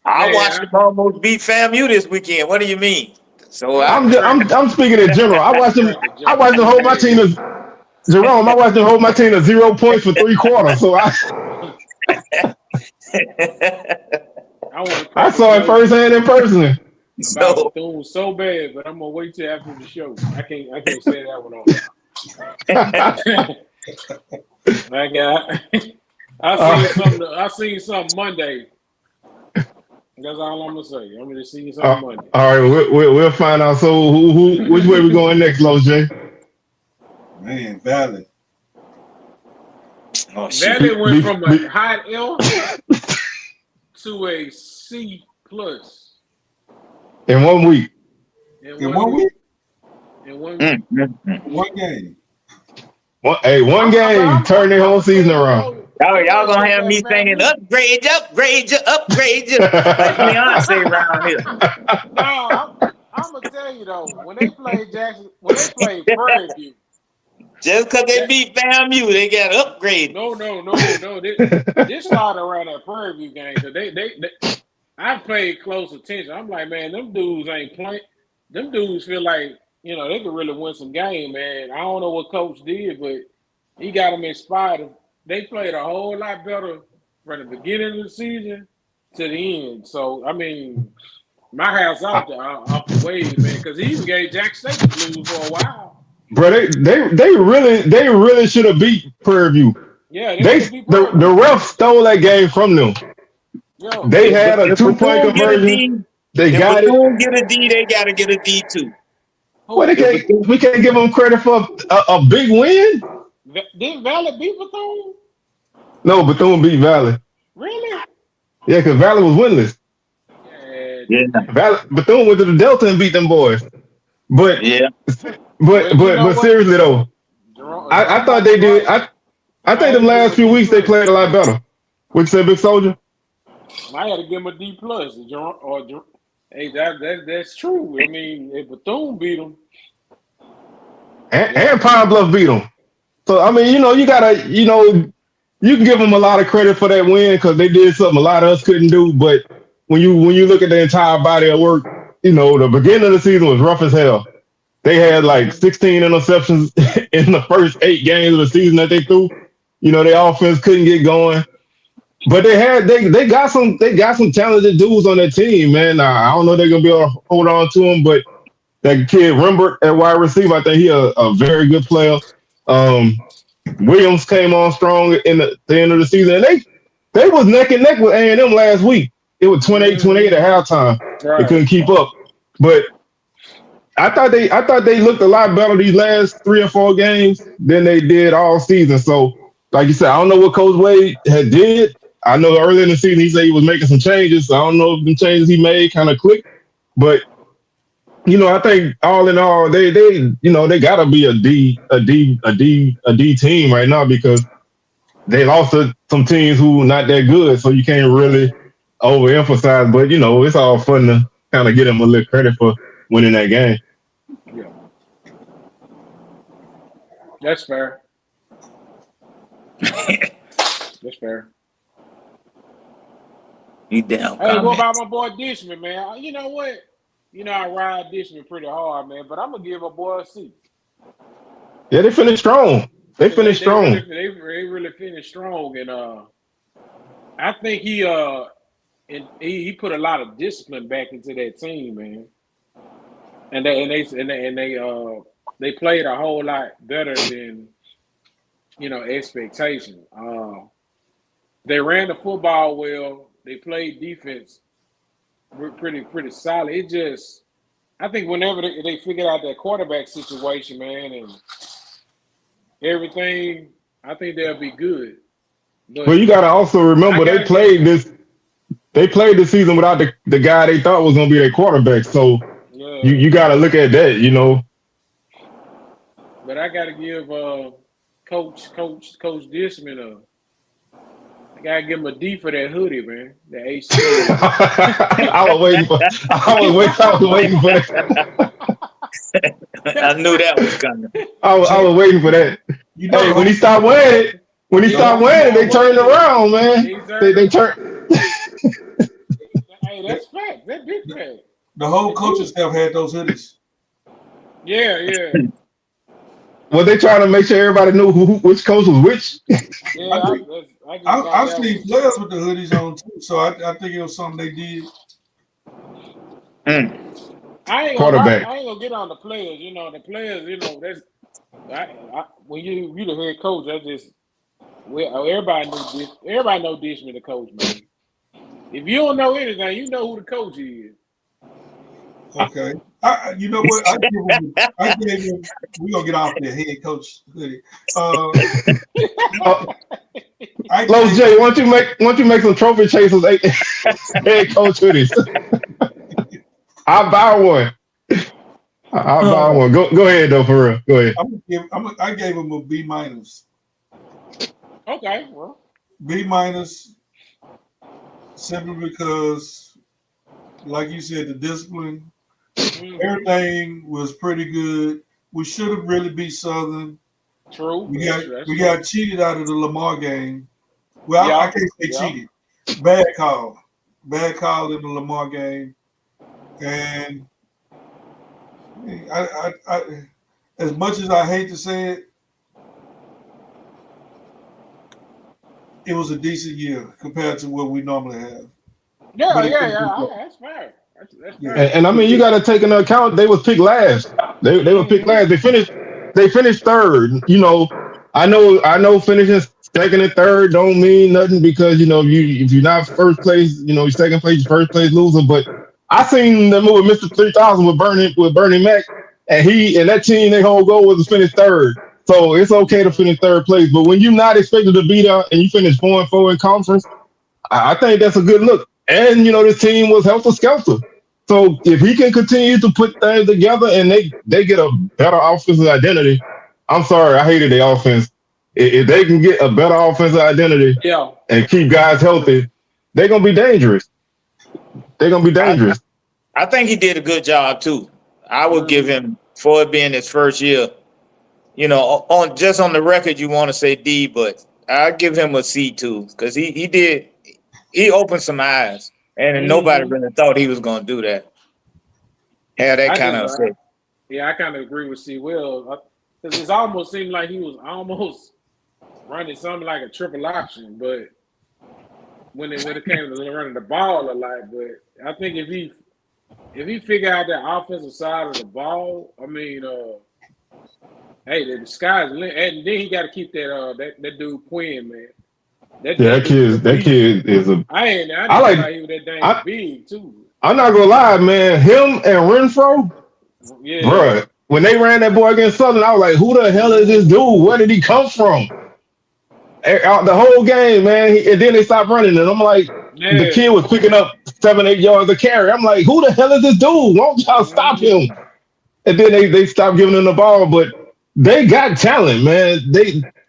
I watched Man, them almost beat FAMU this weekend. What do you mean? So I'm speaking in general. I watched them hold my team to Jerome. I watched them hold my team to 0 points for 3 quarters. So I saw it firsthand in person. about so Bethune so bad, but I'm gonna wait till after the show. I can't say that one on. My God, I seen something Monday. That's all I'm gonna say. I'm gonna see something Monday. All right, we'll find out. So which way we going next, Los J? Man, Valley. Valley went from a hot L to a C plus In 1 week. In 1 week? In 1 week. One game. One game turned their whole season around. Y'all Jordan gonna went have there me to singing FAMU. upgrade you like Beyonce around here. No, I'm gonna tell you though, when they played Prairie View, Just cause they that beat FAMU, they got upgraded. no. This started around that Prairie View game because they I paid close attention. I'm like, man, them dudes ain't playing. Them dudes feel like they could really win some game, man. I don't know what coach did, but he got them inspired. They played a whole lot better from the beginning of the season to the end. So I mean, my house off the wave, man, because he even gave Jack State the blues for a while. Bro, they really should have beat Prairie View. Yeah, they They should have beat the Prairie the View. ref stole that game from them. Yo, They had a If 2-point Bethune get a conversion. D, They if got it. Bethune get a D, they gotta get a D too. Well, who? we can't give them credit for a big win. Didn't Valley beat Bethune? No, Bethune beat Valley. Really? Yeah, because Valley was winless. Yeah, Yeah, Bethune went to the Delta and beat them boys. But yeah. you know but what? seriously though, I Jerome thought might be they did. right. I think Might the have to give him last a few D weeks they plus. played a lot better. What you say, Big Soldier? Might have to give him a D plus. Hey, that's true. I mean, if Bethune beat him, yeah, And Pine Bluff beat them. So I mean, you gotta, you can give them a lot of credit for that win because they did something a lot of us couldn't do. But when you look at the entire body of work, the beginning of the season was rough as hell. They had like 16 interceptions in the first 8 games of the season that they threw. Their offense couldn't get going. But they got some talented dudes on that team, man. I don't know if they're gonna be able to hold on to them, but that kid Rembert at wide receiver, I think he a very good player. Um, Williams came on strong in the end of the season, and they was neck and neck with A&M last week. It was 28-28 at halftime. They right. couldn't keep up, but I thought they looked a lot better these last 3 or 4 games than they did all season. So, like you said, I don't know what Coach Wade had did. I know early in the season he said he was making some changes. So I don't know if the changes he made kind of clicked, but I think all in all, they gotta be a D team right now because they lost to some teams who not that good. So you can't really overemphasize. But it's all fun to kind of get them a little credit for winning that game. Yeah, that's fair. That's fair. You damn Hey, what comment. about my boy Dishman, man? You know what? I ride Dishman pretty hard, man, but I'm gonna give my boy a C. Yeah, they finished strong. They Cause finished strong. they really finished strong, and I think he put a lot of discipline back into that team, man. And they played a whole lot better than expectation. They ran the football well. They played defense pretty solid. I think whenever they figured out that quarterback situation, man, and everything, I think they'll be good. But But you got to also I remember they gotta give, played this. They played the season without the guy they thought was going to be their quarterback. So yeah, you got to look at that. but I gotta give Coach Disman I gotta give him a D for that hoodie, man. The HC hoodie. I was waiting for that. I knew that was coming. I was waiting for that. You know Hey, the when he whole stopped wearing it, they turned around, man. He turned They around. turned. Hey, that's fact. That's big fact. the whole They coaching do. staff had those hoodies. Yeah. Well, they trying to make sure everybody knew which coach was which. Yeah, I think I just thought I've that seen was. players with the hoodies on too, so I think it was something they did. I ain't gonna lie. Quarterback. I ain't gonna get on the players. The players. That's when you the head coach. Everybody knew this. Everybody know Dishman the coach, man. If you don't know anything, you know who the coach is. Okay. You know what? I gave him. We're gonna get off the head coach hoodie. Los J, why don't you make some trophy chasers head coach hoodies? I'll buy one. I'll buy one. Go ahead though, for real. Go ahead. I gave him a B minus. Okay, well, B minus, simply because, like you said, the discipline, everything was pretty good. We should have really beat Southern. True. We That's got cheated out of the Lamar game. Well, Yeah, I can't say yeah. cheated. Bad call in the Lamar game, and I as much as I hate to say it, it was a decent year compared to what we normally have. Yeah, But it yeah, could have yeah. been Oh, better. that's fair. That's Yeah. fair. And I mean, you got to take into account they was picked last. They were picked last. They finished third. You know, I know finishing second and third don't mean nothing because you know if you're not first place, you know, you're second place, first place loser. But I seen them move with Mr. 3000 with Bernie Mac, and that team, their whole goal was to finish third. So it's okay to finish third place. But when you're not expected to beat out and you finish 4-4 in conference, I think that's a good look. And you know, this team was helter skelter. So if he can continue to put things together and they get a better offensive identity, I'm sorry, I hated the offense. If they can get a better offensive identity Yeah. and keep guys healthy, they're gonna be dangerous. They're gonna be dangerous. I think he did a good job too. I would give him, for it being his first year, you know, on the record you want to say D, but I give him a C too because he opened some eyes and nobody really thought he was going to do that. Had that kind of effect. I kind of agree with C. Will because it almost seemed like he was almost running something like a triple option, but when it came to running the ball a lot, but I think if he figure out that offensive side of the ball, I mean, hey, the sky's the limit, and then he got to keep that dude Quinn, man. That kid is a. I didn't realize he was that dang big too. I'm not gonna lie, man. Him and Renfro, bruh. When they ran that boy against Southern, I was like, "Who the hell is this dude? Where did he come from?" Out the whole game, man. And then they stopped running, and I'm like, the kid was picking up 7-8 yards a carry. I'm like, "Who the hell is this dude? Won't y'all stop him?" And then they stopped giving him the ball, but they got talent, man.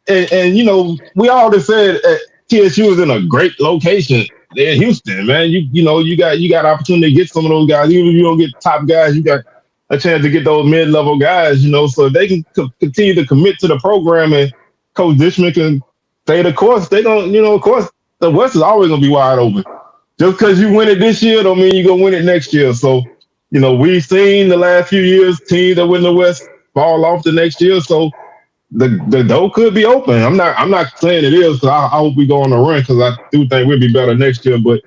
And you know, we all just said TSU is in a great location. They're in Houston, man. You know, you got opportunity to get some of those guys. Even if you don't get top guys, you got a chance to get those mid-level guys, you know, so they can continue to commit to the program and Coach Dishman can stay the course. They don't, you know, of course, the West is always going to be wide open. Just because you win it this year don't mean you're going to win it next year. So, you know, we've seen the last few years teams that win the West fall off the next year. So the door could be open. I'm not saying it is because I hope we go on a run because I do think we'll be better next year. But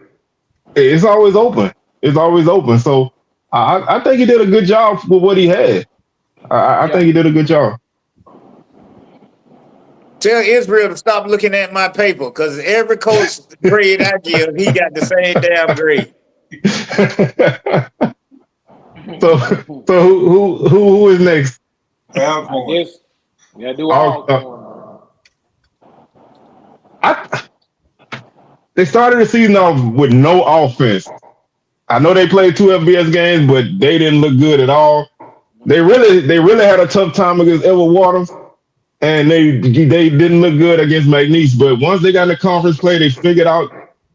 it's always open. It's always open. So I think he did a good job with what he had. I think he did a good job. Tell Israel to stop looking at my paper because every coach grade I give, he got the same damn grade. So who is next? I guess do Alcorn. They started the season off with no offense. I know they played 2 FBS games, but they didn't look good at all. They really had a tough time against Edward Waters, and they didn't look good against McNeese. But once they got in the conference play, they figured out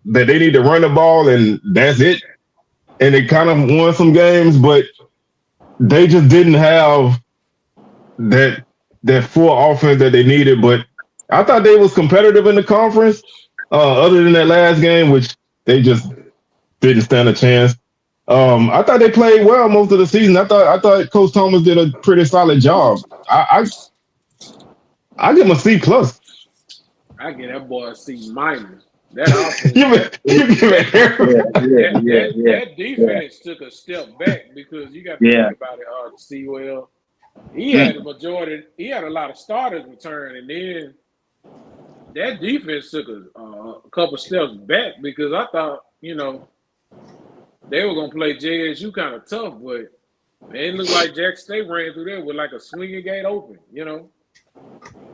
that they need to run the ball, and that's it. And they kind of won some games, but they just didn't have that full offense that they needed. But I thought they was competitive in the conference, other than that last game, which they just didn't stand a chance. I thought they played well most of the season. I thought Coach Thomas did a pretty solid job. I give him a C+. I give that boy a C-. That offense, that defense took a step back because you got to think about it. Sewell, he had a majority. He had a lot of starters return, and then that defense took a couple steps back because I thought, you know, they were gonna play JSU kind of tough, but man, it looked like Jack State ran through there with like a swinging gate open, you know.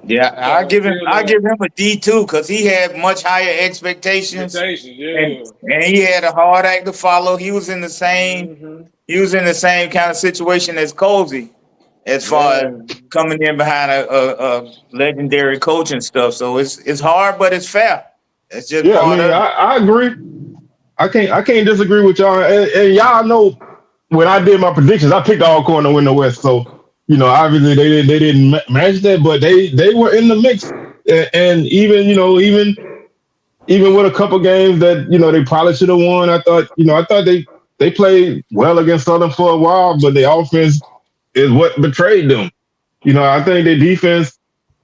Yeah, I give him a D too because he had much higher expectations. And he had a hard act to follow. He was in the same kind of situation as Colsey, as far as coming in behind a legendary coach and stuff. So it's hard, but it's fair. It's just Yeah, I part mean, of it. I agree. I can't disagree with y'all. And y'all know when I did my predictions, I picked Alcorn to win the West. So obviously they didn't match that, but they were in the mix. And even even with a couple games that they probably should have won, I thought they played well against Southern for a while, but the offense is what betrayed them. I think their defense,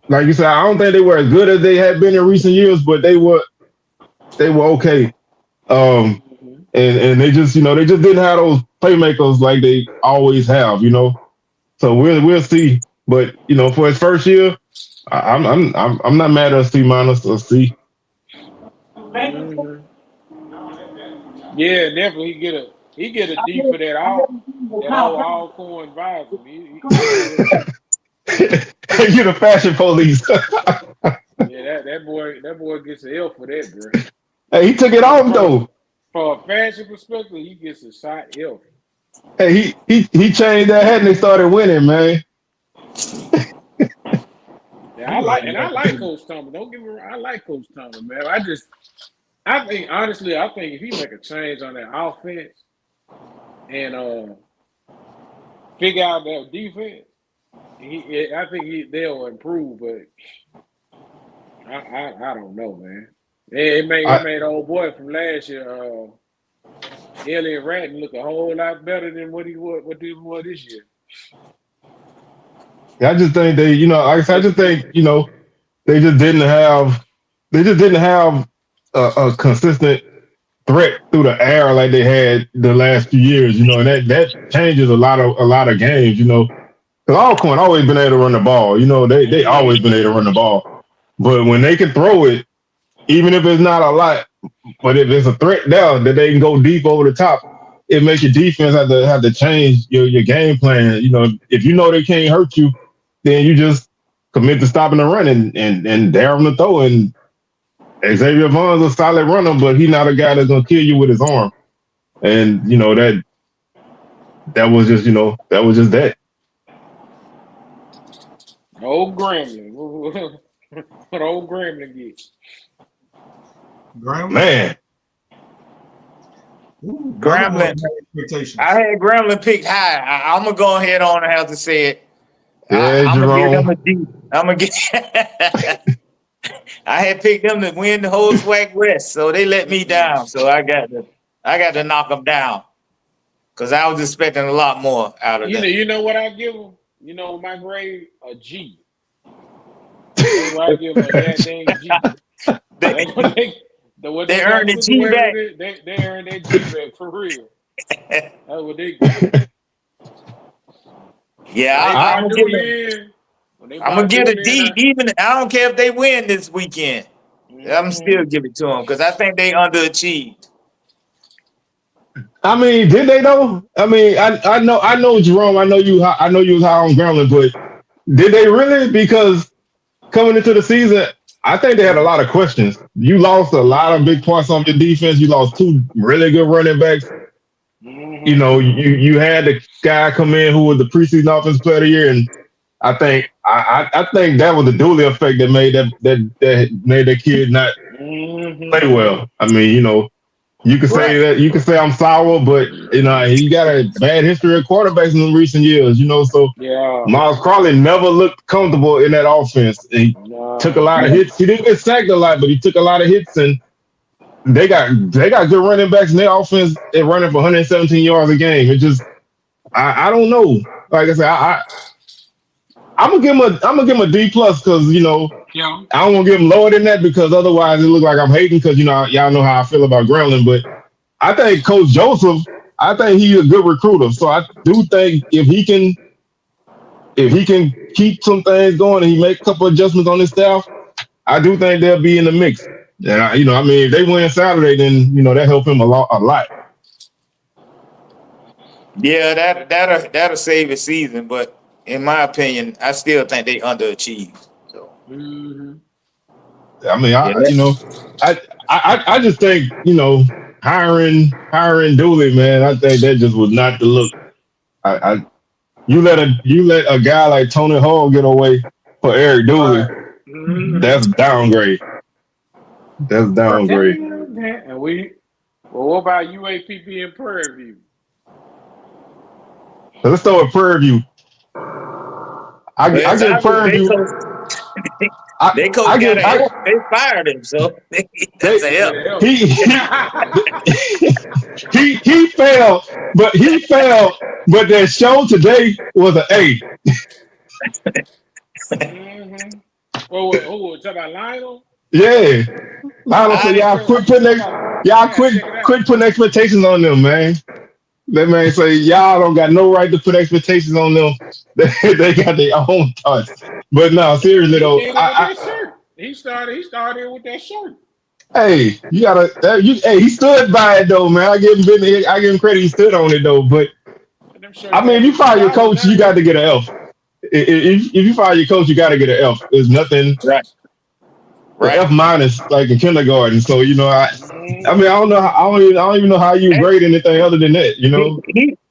like you said, I don't think they were as good as they had been in recent years, but they were okay. Um, Mhm. and they just didn't have those playmakers like they always have. So we'll see. But for his first year, I'm not mad at a C minus or C. Mhm. Yeah, definitely. He get a D for that whole Alcorn visor. He deserves it. You're the fashion police. Yeah, that boy gets an L for that, bro. Hey, he took it off From though. from a fashion perspective, he gets a shot L. Hey, he changed that hat and they started winning, man. Yeah, He like I like Coach Thomas. Don't get me wrong, I like Coach Thomas, man. I think honestly, I think if he make a change on that offense and figure out that defense, I think they'll improve. But I don't know, man. It made old boy from last year, Elliot Ratton, look a whole lot better than what he was this year. I just think like I said, I just think they just didn't have a consistent threat through the air like they had the last few years. And that changes a lot of games. Because Alcorn always been able to run the ball. They always Mm-hmm. been able to run the ball. But when they can throw it, even if it's not a lot, but if it's a threat there that they can go deep over the top, it makes your defense have to change your game plan. If they can't hurt you, then you just commit to stopping the run and dare them to throw. And Xavier Vaughn's a solid runner, but he's not a guy that's gonna kill you with his arm. And that was just that. Old Gremlin. What old Gremlin get? Grambling. Man, Ooh, Baltimore Grambling. I expectations. had Grambling picked high. I'm gonna go ahead on and have to say it. yeah, I'm gonna give them a Jerome. D. I'm gonna get. I had picked them to win the whole SWAC West, so they let me down. So I got to knock them down because I was expecting a lot more out of them. You know what I give them? My grade a G. That's why I give them a goddamn G. They, That's what they they got earned the G back. situated. They earned that G back for real. That's what they got. Yeah, When they I'm brought gonna give them. Julian, when they I'm gonna brought give a Julian, D. Even I don't care if they win this weekend. I'm still give it to them because I think they underachieved. I mean, did they though? I mean, I know Jerome. I know you was high on Grambling, but did they really? Because coming into the season, I think they had a lot of questions. You lost a lot of big parts on your defense. You lost two really good running backs. You had the guy come in who was the preseason offensive player of the year, and I think that was the Dooley effect that made that kid not play well. I mean, Right. you could say I'm sour, but he got a bad history of quarterbacks in recent years. So yeah, Miles Crowley never looked comfortable in that offense. He took a nah, lot of hits. He didn't get sacked a lot, but he took a lot of hits, and they got good running backs in their offense. They're running for 117 yards a game. It just I don't know. Like I said, I'm gonna give him a D plus because yeah. I don't want to give him lower than that because otherwise it look like I'm hating because y'all know how I feel about Gremlin. But I think Coach Joseph, I think he's a good recruiter. So I do think if he can keep some things going and he make a couple adjustments on his staff, I do think they'll be in the mix. And I mean, if they win Saturday, then that help him a lot. Yeah, that'll save the season, but in my opinion, I still think they underachieved. So Mm-hmm. I mean, yeah, I just think hiring Dooley, man. I think that just was not the look. I you let a guy like Tony Hall get away for Eric Dooley. Right. Mm-hmm. That's downgrade. That's downgrade. Damn. And well, what about UAPB and Prairie View? So let's start with Prairie View. But I it's get obvious Prairie View. they coach I got get a help. They fired him, so that's a help. he he failed, but that show today was an A. Mm-hmm. Oh, talk about Lionel? Yeah. Lionel said quit putting expectations on them, man. That man say y'all don't got no right to put expectations on them. They got their own thoughts. But no, seriously He though, did it with that shirt. He started with that shirt. hey, you gotta hey, he stood by it though, man. I give him credit, he stood on it though. But Them shirts I mean, if you fire your $50 coach, you now. got to get an F. If you fire your coach, you got to get an F. There's nothing. Right. F minus like in kindergarten. So I mean I don't know. I don't even know how you And grade anything other than that.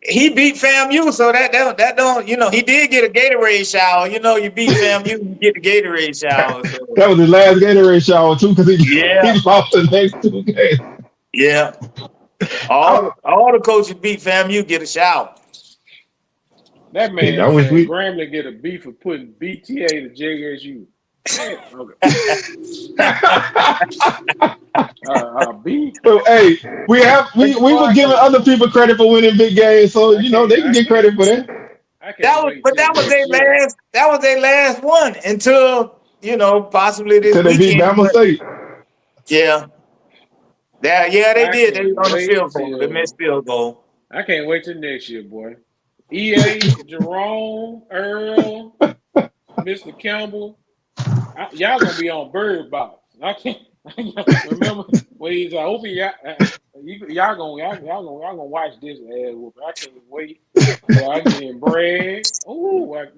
he beat FAMU, so that don't he did get a Gatorade shower. You beat FAMU, you get the Gatorade shower. So That was his last Gatorade shower too, because yeah, he lost the next 2 games. yeah. All the coaches beat FAMU get a shower. That Hey, man I wish said we. Grambling get a beef for putting BTA to JSU. Beef. So, hey, we were giving other people credit for winning big games, so they can get credit for that. I can't wait till That was next year. their last one until possibly this Till they beat weekend. Bama But State. yeah, they I did. They can't on the wait field goal, the missed field goal. I can't wait till next year, boy. EA, Jerome, Earl, Mr. Campbell, y'all gonna be on Bird Box. I can't remember when he's like, "Hope y'all gonna watch this ass whooping." I can't wait. So I get bread. Ooh, I'm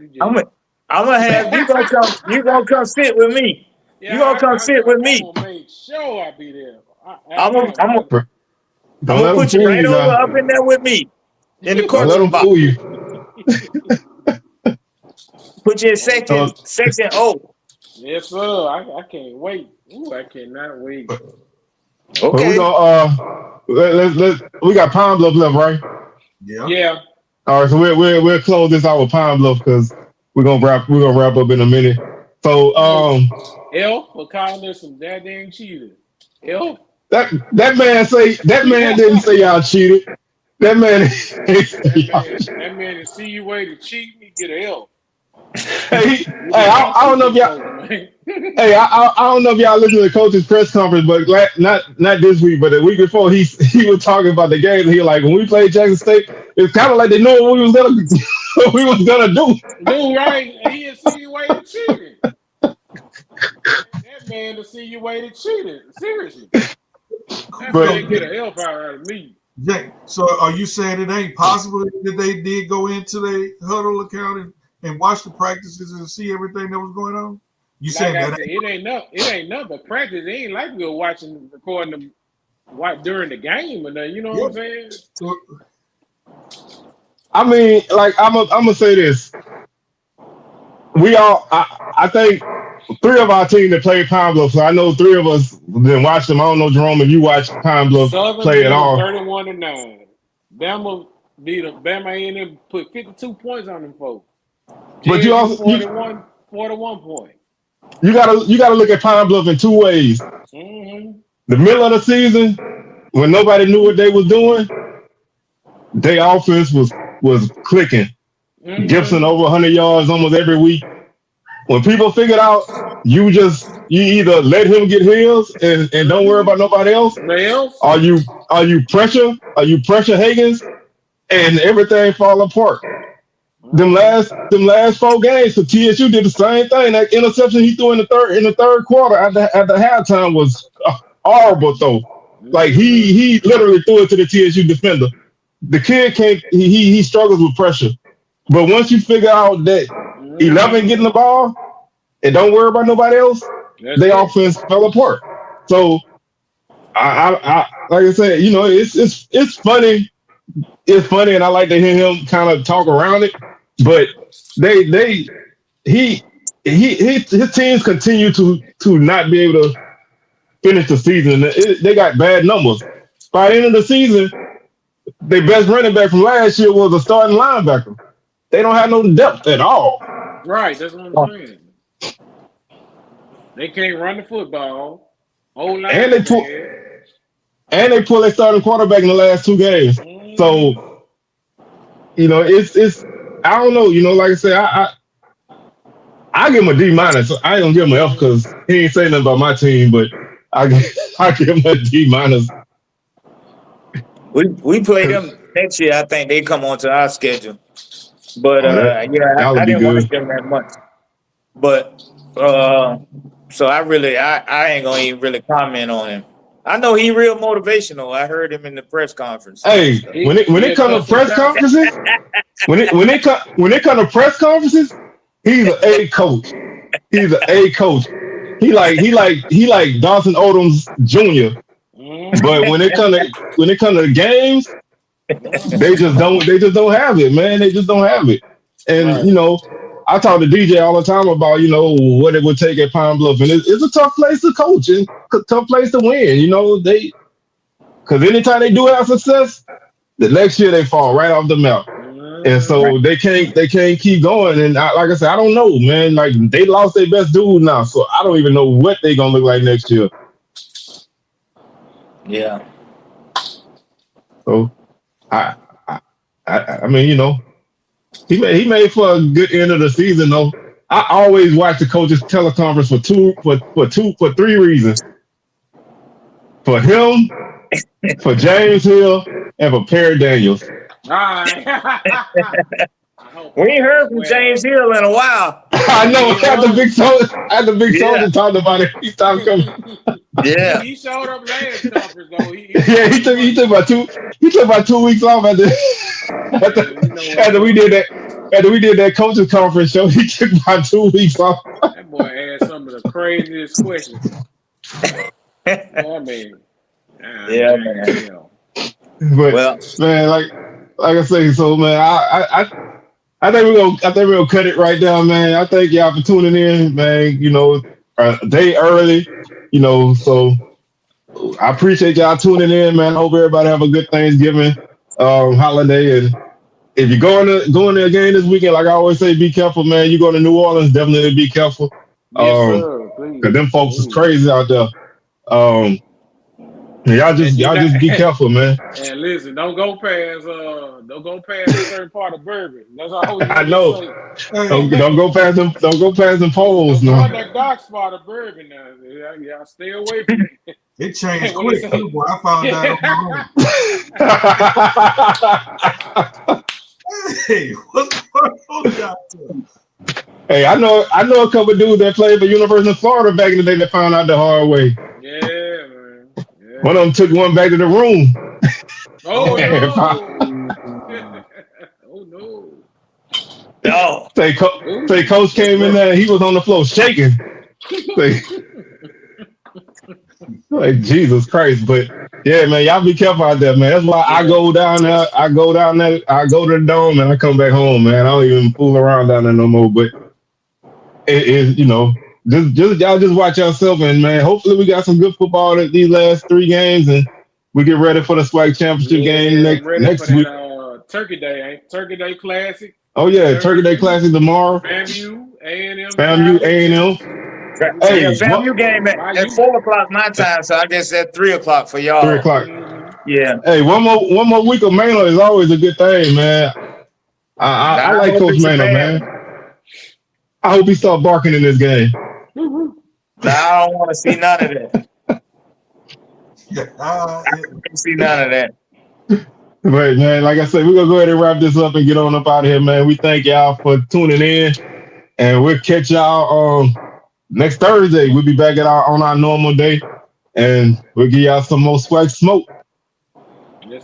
gonna have you gonna come. You gonna come sit with me. yeah, You gonna come sit with me. I'm gonna make sure I be there. I'm gonna Don't let them put you fool right you over now. up in there with me in the Don't let coaching them box. fool you. Put you in So, section O. Yes, sir. I can't wait. Ooh, I cannot wait. but we Okay. gonna we got Pine Bluff left, right? Yeah. All right, so we'll close this out with Pine Bluff because we're gonna wrap up in a minute. So Elf for calling us some goddamn cheaters. Elf. that man didn't say y'all cheated. That man That man insinuated cheat me, get an L. Hey, I don't know if y'all. Hey, I don't know if y'all listened to the coach's press conference, but not this week, but the week before, he was talking about the game. And he like, when we played Jackson State, it's kind of like they know what we was gonna do. Dude, right? He insinuated cheating. That man insinuated cheating. Seriously. That man get an L out of me. Jake, so are you saying it ain't possible that they did go into the huddle account and watch the practices and see everything that was going on? You saying that it ain't nothing but practice. It ain't like we were recording them during the game or nothing. You know what I'm saying? I mean, like I'm gonna say this. I think 3 of our team that played Pine Bluff, so I know 3 of us didn't watch them. I don't know, Jerome, if you watched Pine Bluff play at all. 31-9. Bama beat them. Bama A&M put 52 points on them folks. But you also 41 points. You gotta look at Pine Bluff in 2 ways. Mm-hmm. The middle of the season, when nobody knew what they was doing, their offense was clicking. Mm-hmm. Gibson over 100 yards almost every week. When people figured out you either let him get his and don't worry about nobody else, or you pressure Higgins and everything fall apart. Them last 4 games, so TSU did the same thing. That interception he threw in the third quarter at the halftime was horrible though. Like he literally threw it to the TSU defender. The kid can't. He struggles with pressure. But once you figure out that 11 getting the ball and don't worry about nobody else, their offense fell apart. So I like I said, it's funny. It's funny, and I like to hear him kind of talk around it. But his teams continue to not be able finish the season. They got bad numbers. By the end of the season, their best running back from last year was a starting linebacker. They don't have no depth at all. Right, that's what I'm saying. They can't run the football. Old line And they pull their starting quarterback in the last 2 games. So, it's I don't know. Like I said, I give him a D minus. I ain't gonna give him an F because he ain't saying nothing about my team, but I give him a D minus. We play them next year. I think they come onto our schedule. But that I would be didn't want to good. give them that much. But so I ain't gonna even really comment on him. I know he real motivational. I heard him in the press conference. Hey, when it comes to press conferences, when it comes to press conferences, he's an A coach. He's an A coach. He like Dawson Odom's Jr. But when it comes to the games, they just don't have it, man. They just don't have it. And I talk to DJ all the time about what it would take at Pine Bluff, and it's a tough place to coach and a tough place to win. Because anytime they do have success, the next year they fall right off the map, and so they can't keep going. And like I said, I don't know, man. Like they lost their best dude now, so I don't even know what they're gonna look like next year. Yeah. So I mean, he made for a good end of the season though. I always watch the coaches teleconference for 3 reasons. For him, for James Hill, and for Perry Daniels. We ain't heard from James Hill in a while. I know. After the big soldier talked about it, he stopped coming. Yeah. He showed up last conference though. He took about 2 weeks off after we did that. After we did that coaches conference show, he took about 2 weeks off. That boy asked some of the craziest questions. I mean, man. But man, like I say, so man, I think we're gonna cut it right down, man. I thank y'all for tuning in, man. A day early, so I appreciate y'all tuning in, man. Hope everybody have a good Thanksgiving holiday. And if you're going to a game this weekend, like I always say, be careful, man. You go to New Orleans, definitely be careful. Yes, sir. Because them folks is crazy out there. Y'all just be careful, man. And listen, don't go past a certain part of Bourbon. That's all I know. Don't go past them. Don't go past them poles. No. That dark spot of Bourbon now. Yeah, stay away from it. It changed quick. I found out on my own. Hey, what's going on? Hey, I know a couple of dudes that played for University of Florida back in the day that found out the hard way. Yeah, man. Yeah. One of them took one back to the room. Oh no! Oh no! No. Say coach came in there, he was on the floor shaking. Like Jesus Christ. But yeah, man, y'all be careful out there, man. That's why I go down there, I go to the dome and I come back home, man. I don't even fool around down there no more. But it is, just y'all just watch yourself, and man, hopefully we got some good football at these last 3 games and we get ready for the SWAC championship game next week. Turkey Day Classic. Oh yeah, Turkey Day Classic tomorrow. FAMU, A&M. FAMU, A&M. Hey, FAMU game at 4:00 my time, so I guess that's 3:00 for y'all. 3:00. Yeah. Hey, one more week of Mano is always a good thing, man. I like Coach Mano, man. I hope he start barking in this game. I don't want to see none of that. I don't see none of that. Right, man. Like I said, we're gonna go ahead and wrap this up and get on up out of here, man. We thank y'all for tuning in, and we'll catch y'all next Thursday. We'll be back on our normal day, and we'll give y'all some more SWAC smoke.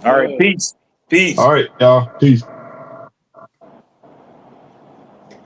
All right, peace. All right, y'all. Peace.